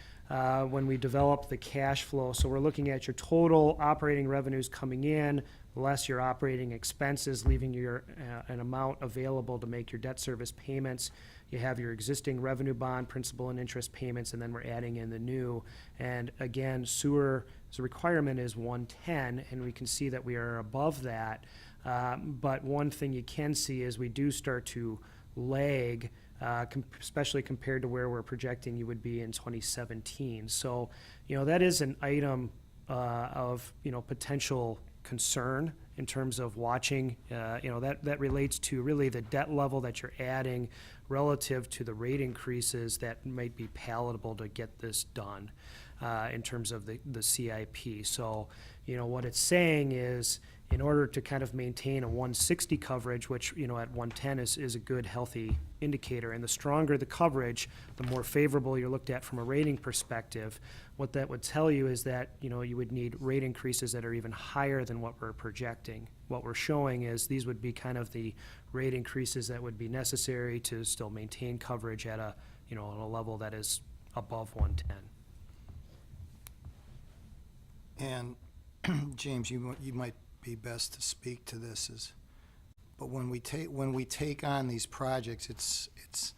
when we develop the cash flow. So we're looking at your total operating revenues coming in, less your operating expenses, leaving your an amount available to make your debt service payments. You have your existing revenue bond, principal and interest payments, and then we're adding in the new. And again, sewer, the requirement is 110, and we can see that we are above that. But one thing you can see is we do start to lag, especially compared to where we're projecting you would be in 2017. So, that is an item of, potential concern in terms of watching, that relates to really the debt level that you're adding relative to the rate increases that might be palatable to get this done in terms of the CIP. So, what it's saying is, in order to kind of maintain a 160 coverage, which, you know, at 110 is a good, healthy indicator. And the stronger the coverage, the more favorable you're looked at from a rating perspective. What that would tell you is that, you know, you would need rate increases that are even higher than what we're projecting. What we're showing is these would be kind of the rate increases that would be necessary to still maintain coverage at a, you know, on a level that is above 110. And James, you might be best to speak to this, but when we take on these projects, it's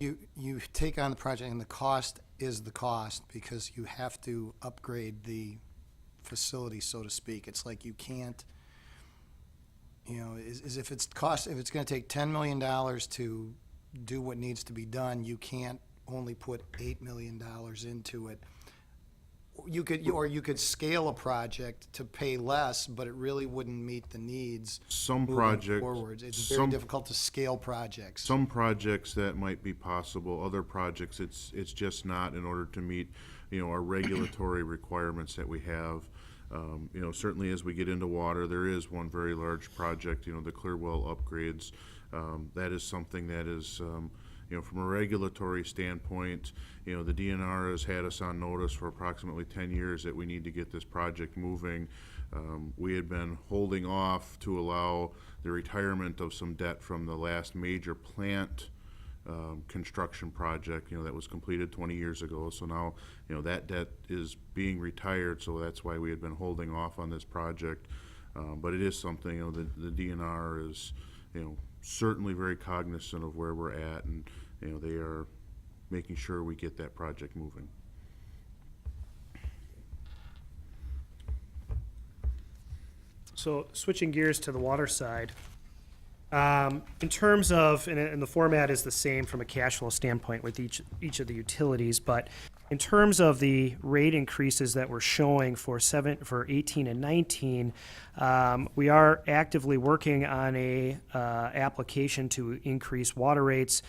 you take on the project and the cost is the cost because you have to upgrade the facility, so to speak. It's like you can't, you know, if it's going to take $10 million to do what needs to be done, you can't only put $8 million into it. You could scale a project to pay less, but it really wouldn't meet the needs Some moving projects. forward. It's very difficult to scale projects. Some projects that might be possible, other projects, it's just not in order to meet, you know, our regulatory requirements that we have. You know, certainly as we get into water, there is one very large project, you know, the Clearwell upgrades. That is something that is, you know, from a regulatory standpoint, you know, the DNR has had us on notice for approximately 10 years that we need to get this project moving. We had been holding off to allow the retirement of some debt from the last major plant construction project, you know, that was completed 20 years ago. So now, you know, that debt is being retired, so that's why we had been holding off on this project. But it is something, you know, the DNR is, you know, certainly very cognizant of where we're at, and, you know, they are making sure we get that project moving. So switching gears to the water side, in terms of, and the format is the same from a cash flow standpoint with each of the utilities, but in terms of the rate increases that we're showing for 18 and 19, we are actively working on a application to increase water rates,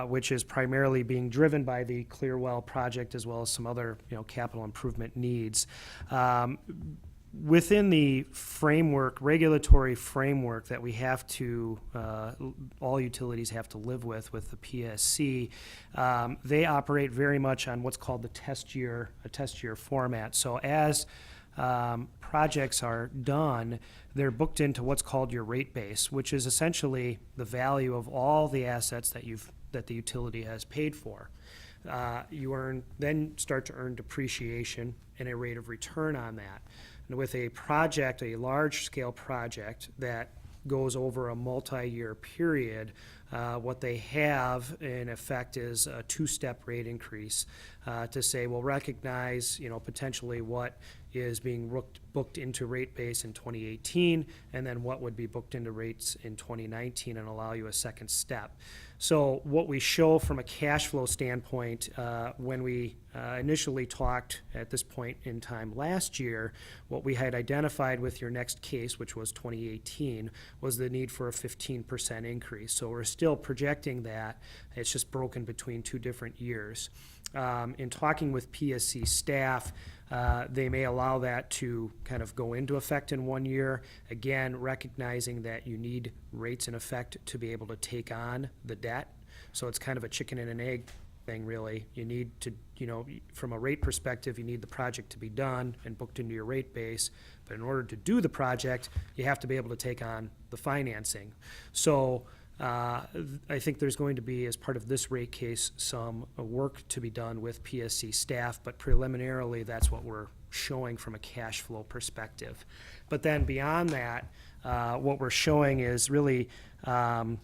which is primarily being driven by the Clearwell project as well as some other, you know, capital improvement needs. Within the framework, regulatory framework that we have to, all utilities have to live with the PSC, they operate very much on what's called a test year format. So as projects are done, they're booked into what's called your rate base, which is essentially the value of all the assets that the utility has paid for. You then start to earn depreciation and a rate of return on that. And with a project, a large-scale project that goes over a multi-year period, what they have in effect is a two-step rate increase to say, we'll recognize, you know, potentially what is being booked into rate base in 2018, and then what would be booked into rates in 2019, and allow you a second step. So what we show from a cash flow standpoint, when we initially talked at this point in time last year, what we had identified with your next case, which was 2018, was the need for a 15% increase. So we're still projecting that. It's just broken between two different years. In talking with PSC staff, they may allow that to kind of go into effect in 1 year, again, recognizing that you need rates in effect to be able to take on the debt. So it's kind of a chicken and an egg thing, really. You need to, you know, from a rate perspective, you need the project to be done and booked into your rate base. But in order to do the project, you have to be able to take on the financing. So I think there's going to be, as part of this rate case, some work to be done with PSC staff, but preliminarily, that's what we're showing from a cash flow perspective. But then beyond that, what we're showing is really starting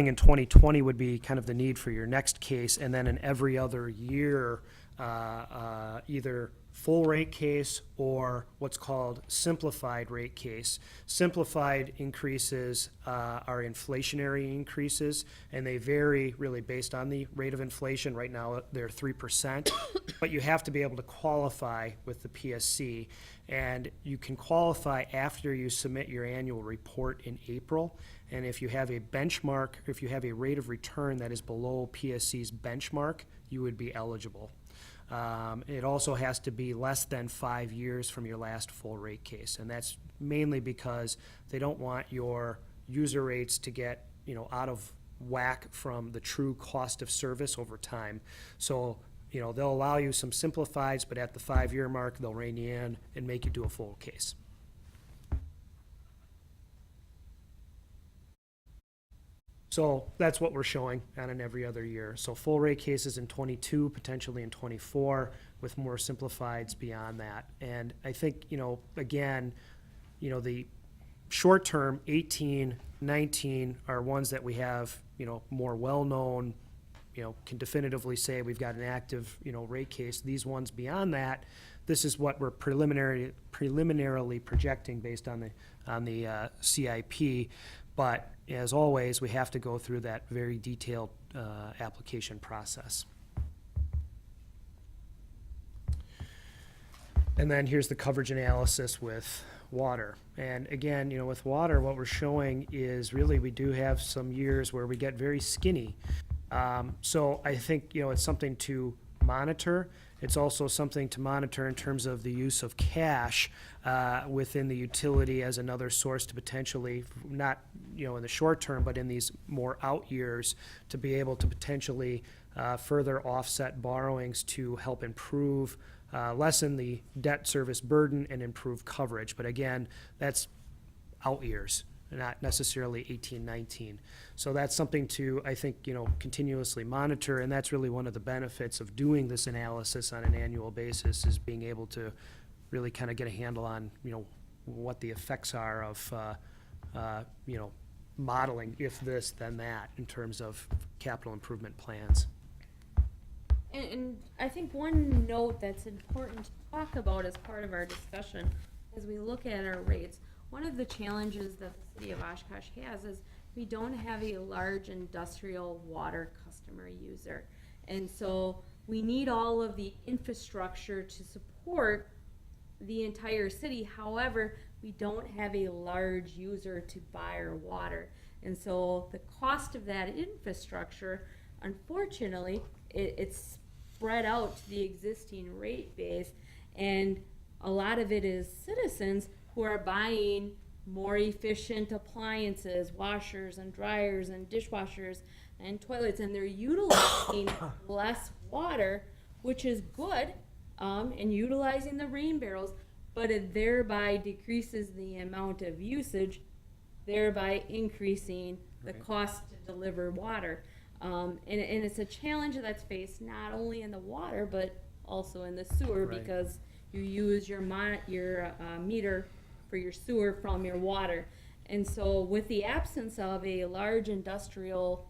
in 2020 would be kind of the need for your next case, and then in every other year, either full rate case or what's called simplified rate case. Simplified increases are inflationary increases, and they vary really based on the rate of inflation. Right now, they're 3%, but you have to be able to qualify with the PSC, and you can qualify after you submit your annual report in April. And if you have a benchmark, if you have a rate of return that is below PSC's benchmark, you would be eligible. It also has to be less than 5 years from your last full rate case, and that's mainly because they don't want your user rates to get, out of whack from the true cost of service over time. So, they'll allow you some simplifieds, but at the 5-year mark, they'll rein you in and make you do a full case. So that's what we're showing on an every other year. So full rate cases in '22, potentially in '24, with more simplifieds beyond that. And I think, again, the short term, 18, 19 are ones that we have, more well-known, can definitively say we've got an active, rate case. These ones beyond that, this is what we're preliminarily projecting based on the CIP. But as always, we have to go through that very detailed application process. And then here's the coverage analysis with water. And again, with water, what we're showing is really we do have some years where we get very skinny. So I think, it's something to monitor. It's also something to monitor in terms of the use of cash within the utility as another source to potentially, not, in the short term, but in these more out years, to be able to potentially further offset borrowings to help improve, lessen the debt service burden and improve coverage. But again, that's out years, not necessarily 18, 19. So that's something to, I think, continuously monitor, and that's really one of the benefits of doing this analysis on an annual basis, is being able to really kind of get a handle on, what the effects are of, modeling if this, then that, in terms of capital improvement plans. And I think one note that's important to talk about as part of our discussion as we look at our rates, one of the challenges that the city of Oshkosh has is we don't have a large industrial water customer user. And so we need all of the infrastructure to support the entire city. However, we don't have a large user to buy our water. And so the cost of that infrastructure, unfortunately, it's spread out to the existing rate base, and a lot of it is citizens who are buying more efficient appliances, washers and dryers and dishwashers and toilets, and they're utilizing less water, which is good, and utilizing the rain barrels, but it thereby decreases the amount of usage, thereby increasing the cost to deliver water. And it's a challenge that's faced not only in the water, but also in the sewer, Right. because you use your meter for your sewer from your water. And so with the absence of a large industrial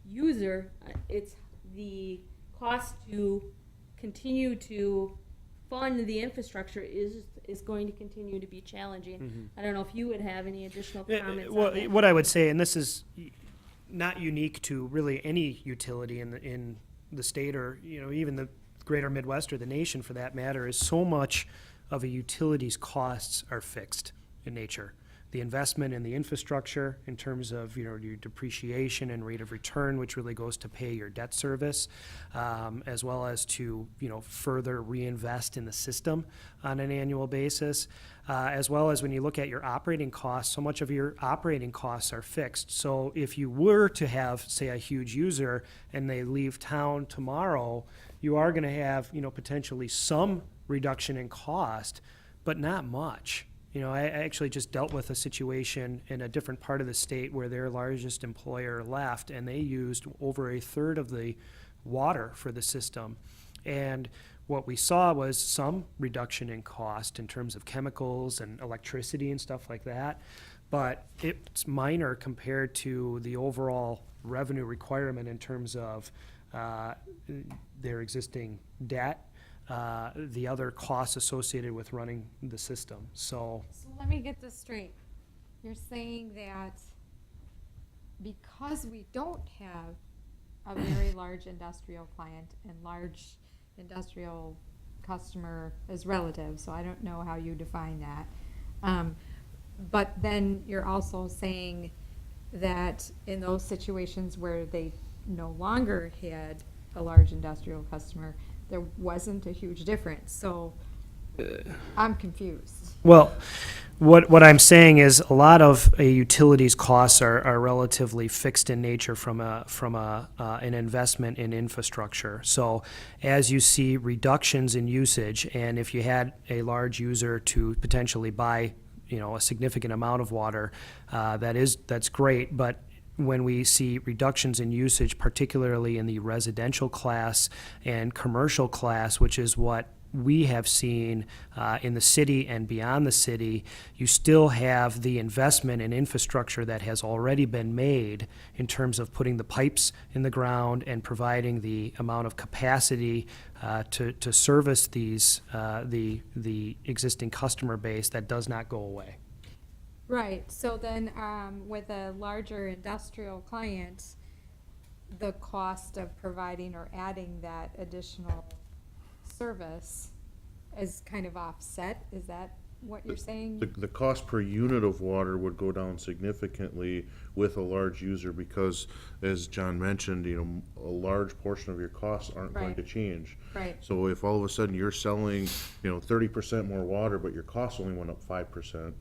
user, it's the cost to continue to fund the infrastructure is going to continue to be challenging. I don't know if you would have any additional comments Well, on that. what I would say, and this is not unique to really any utility in the state, or even the greater Midwest or the nation for that matter, is so much of a utility's costs are fixed in nature. The investment in the infrastructure in terms of your depreciation and rate of return, which really goes to pay your debt service, as well as to further reinvest in the system on an annual basis, as well as when you look at your operating costs, so much of your operating costs are fixed. So if you were to have, say, a huge user and they leave town tomorrow, you are going to have potentially some reduction in cost, but not much. I actually just dealt with a situation in a different part of the state where their largest employer left, and they used over a third of the water for the system. And what we saw was some reduction in cost in terms of chemicals and electricity and stuff like that, but it's minor compared to the overall revenue requirement in terms of their existing debt, the other costs associated with running the system. So let me get this straight. You're saying that because we don't have a very large industrial client and large industrial customer as relative, so I don't know how you define that. But then you're also saying that in those situations where they no longer had a large industrial customer, there wasn't a huge difference, so I'm confused. Well, what I'm saying is a lot of a utilities costs are relatively fixed in nature from an investment in infrastructure. So as you see reductions in usage, and if you had a large user to potentially buy, a significant amount of water, that's great. But when we see reductions in usage, particularly in the residential class and commercial class, which is what we have seen in the city and beyond the city, you still have the investment in infrastructure that has already been made in terms of putting the pipes in the ground and providing the amount of capacity to service these the existing customer base that does not go away. Right, so then, with a larger industrial client, the cost of providing or adding that additional service is kind of offset, is that what you're saying? The cost per unit of water would go down significantly with a large user because, as John mentioned, a large portion of your costs aren't going Right. to change. Right. So if all of a sudden you're selling, 30% more water, but your costs only went up 5%,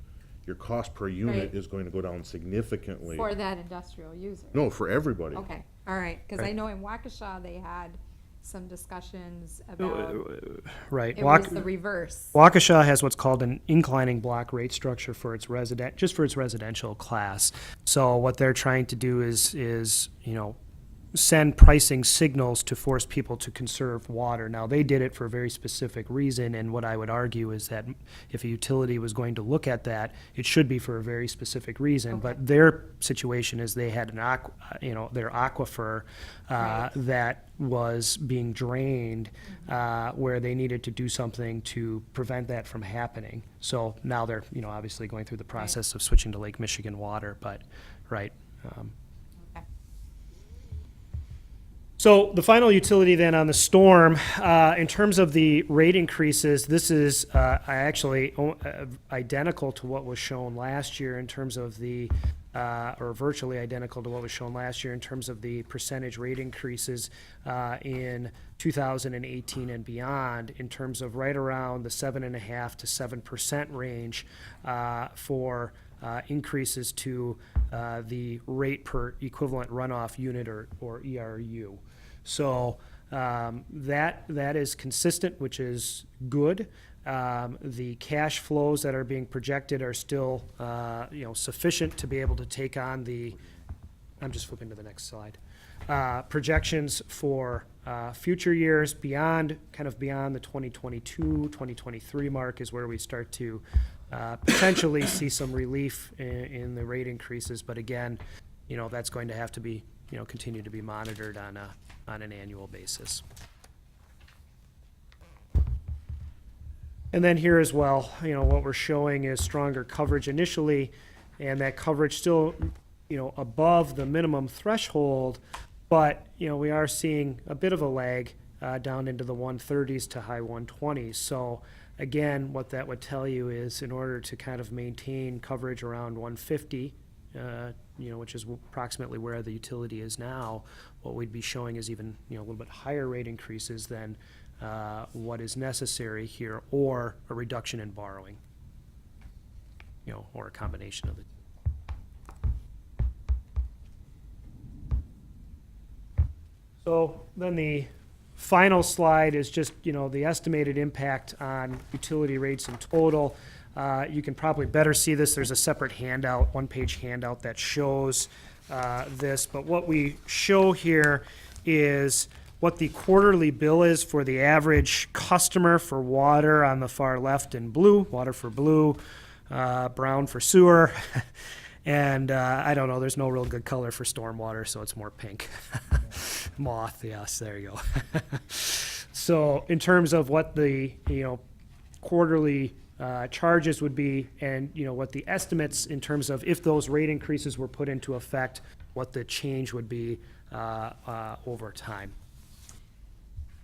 your cost per unit Right. is going to go down significantly. For that industrial user? No, for everybody. Okay, all right, because I Right. know in Waukesha, they had some discussions about, Right. it was the reverse. Waukesha has what's called an inclining block rate structure for its just for its residential class. So what they're trying to do is send pricing signals to force people to conserve water. Now, they did it for a very specific reason, and what I would argue is that if a utility was going to look at that, it should be for a very specific reason. Okay. But their situation is they had their aquifer Right. that was being drained, where they needed to do something to prevent that from happening. So now they're, obviously going through the process of switching to Lake Michigan water, but, right. Okay. So the final utility then on the storm, in terms of the rate increases, this is actually identical to what was shown last year in terms of the, or virtually identical to what was shown last year in terms of the percentage rate increases in 2018 and beyond, in terms of right around the 7.5% to 7% range for increases to the rate per equivalent runoff unit or ERU. So that is consistent, which is good. The cash flows that are being projected are still sufficient to be able to take on the, I'm just flipping to the next slide, projections for future years beyond the 2022, 2023 mark is where we start to potentially see some relief in the rate increases. But again, that's going to have to be, continue to be monitored on an annual basis. And then here as well, what we're showing is stronger coverage initially, and that coverage still, above the minimum threshold, but, we are seeing a bit of a lag down into the 130s to high 120s. So again, what that would tell you is in order to kind of maintain coverage around 150, which is approximately where the utility is now, what we'd be showing is even, a little bit higher rate increases than what is necessary here, or a reduction in borrowing, or a combination of the two. So then the final slide is just, the estimated impact on utility rates in total. You can probably better see this. There's a separate handout, one-page handout that shows this. But what we show here is what the quarterly bill is for the average customer for water on the far left in blue, water for blue, brown for sewer. And I don't know, there's no real good color for stormwater, so it's more pink. Moth, yes, there you go. So in terms of what the, quarterly charges would be, and, what the estimates in terms of if those rate increases were put into effect, what the change would be over time.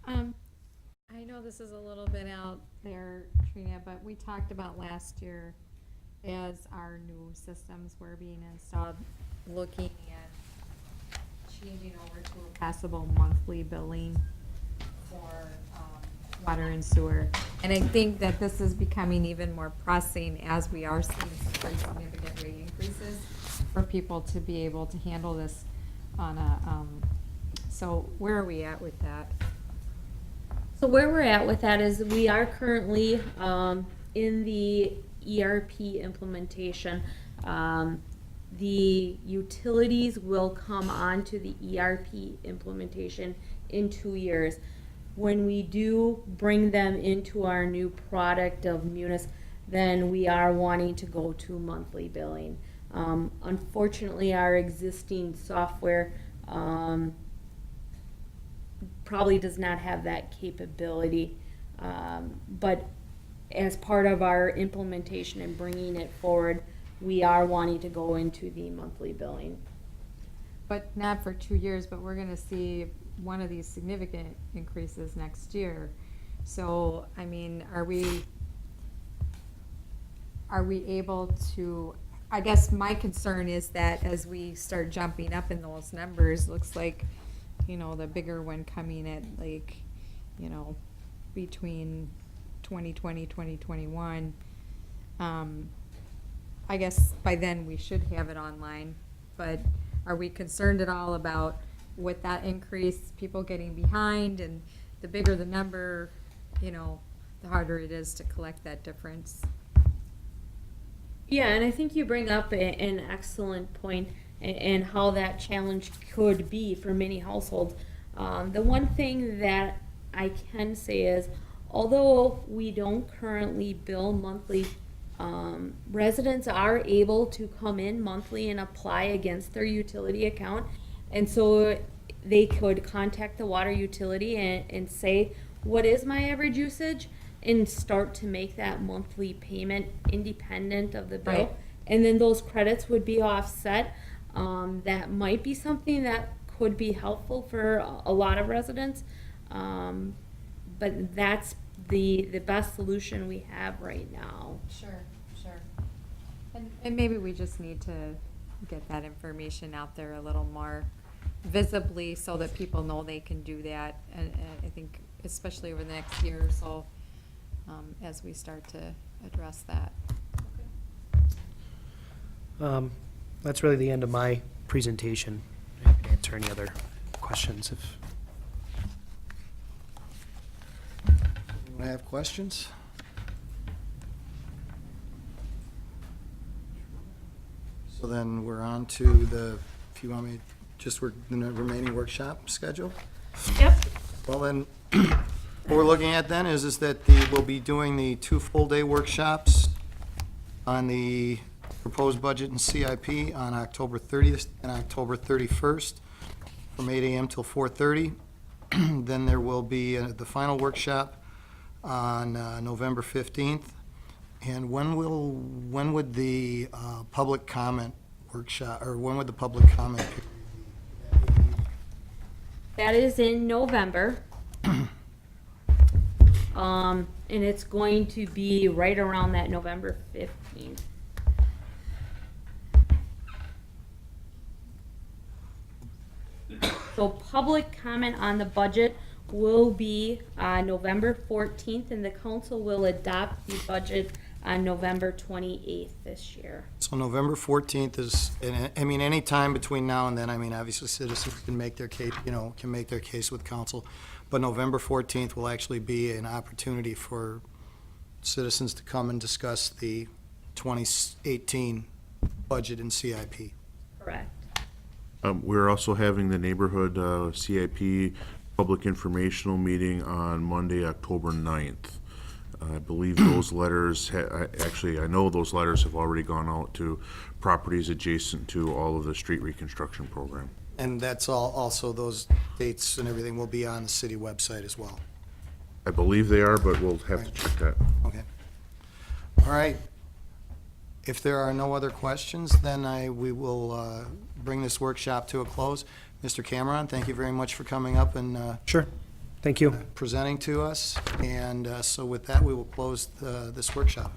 I know this is a little bit out there, Trina, but we talked about last year as our new systems were being installed, looking at changing over to a possible monthly billing for water and sewer. And I think that this is becoming even more pressing as we are seeing some pretty significant rate increases for people to be able to handle this on a, so where are we at with that? So where we're at with that is we are currently in the ERP implementation. The utilities will come onto the ERP implementation in 2 years. When we do bring them into our new product of Munis, then we are wanting to go to monthly billing. Unfortunately, our existing software probably does not have that capability. But as part of our implementation and bringing it forward, we are wanting to go into the monthly billing. But not for 2 years, but we're gonna see one of these significant increases next year. So, I mean, are we able to, I guess my concern is that as we start jumping up in those numbers, looks like, you know, the bigger one coming at like, you know, between 2020, 2021. I guess by then we should have it online, but are we concerned at all about with that increase, people getting behind, and the bigger the number, you know, the harder it is to collect that difference? Yeah, and I think you bring up an excellent point and how that challenge could be for many households. The one thing that I can say is, although we don't currently bill monthly, residents are able to come in monthly and apply against their utility account. And so they could contact the water utility and say, what is my average usage? And start to make that monthly payment independent of the bill. Right. And then those credits would be offset. That might be something that could be helpful for a lot of residents. But that's the best solution we have right now. Sure, sure. And maybe we just need to get that information out there a little more visibly so that people know they can do that. And I think especially over the next year or so, as we start to address that. That's really the end of my presentation. Happy to answer any other questions if. Anyone have questions? So then we're on to the, if you want me, just work the remaining workshop schedule? Yep. Well then, what we're looking at then is that we'll be doing the 2 full-day workshops on the proposed budget and CIP on October 30th and October 31st from 8 a.m. till 4:30. Then there will be the final workshop on November 15th. And when would the public comment workshop, or when would the public comment period be? That is in November. And it's going to be right around that November 15th. So public comment on the budget will be November 14th, and the council will adopt the budget on November 28th this year. So November 14th is, and I mean, any time between now and then, I mean, obviously citizens can make their case, can make their case with council. But November 14th will actually be an opportunity for citizens to come and discuss the 2018 budget and CIP. Correct. We're also having the neighborhood CIP public informational meeting on Monday, October 9th. I believe those letters, actually, I know those letters have already gone out to properties adjacent to all of the street reconstruction program. And that's also those dates and everything will be on the city website as well. I believe they are, but we'll have to check that. Okay. All right. If there are no other questions, then we will bring this workshop to a close. Mr. Cameron, thank you very much for coming up and Sure. Thank you. presenting to us. And so with that, we will close this workshop.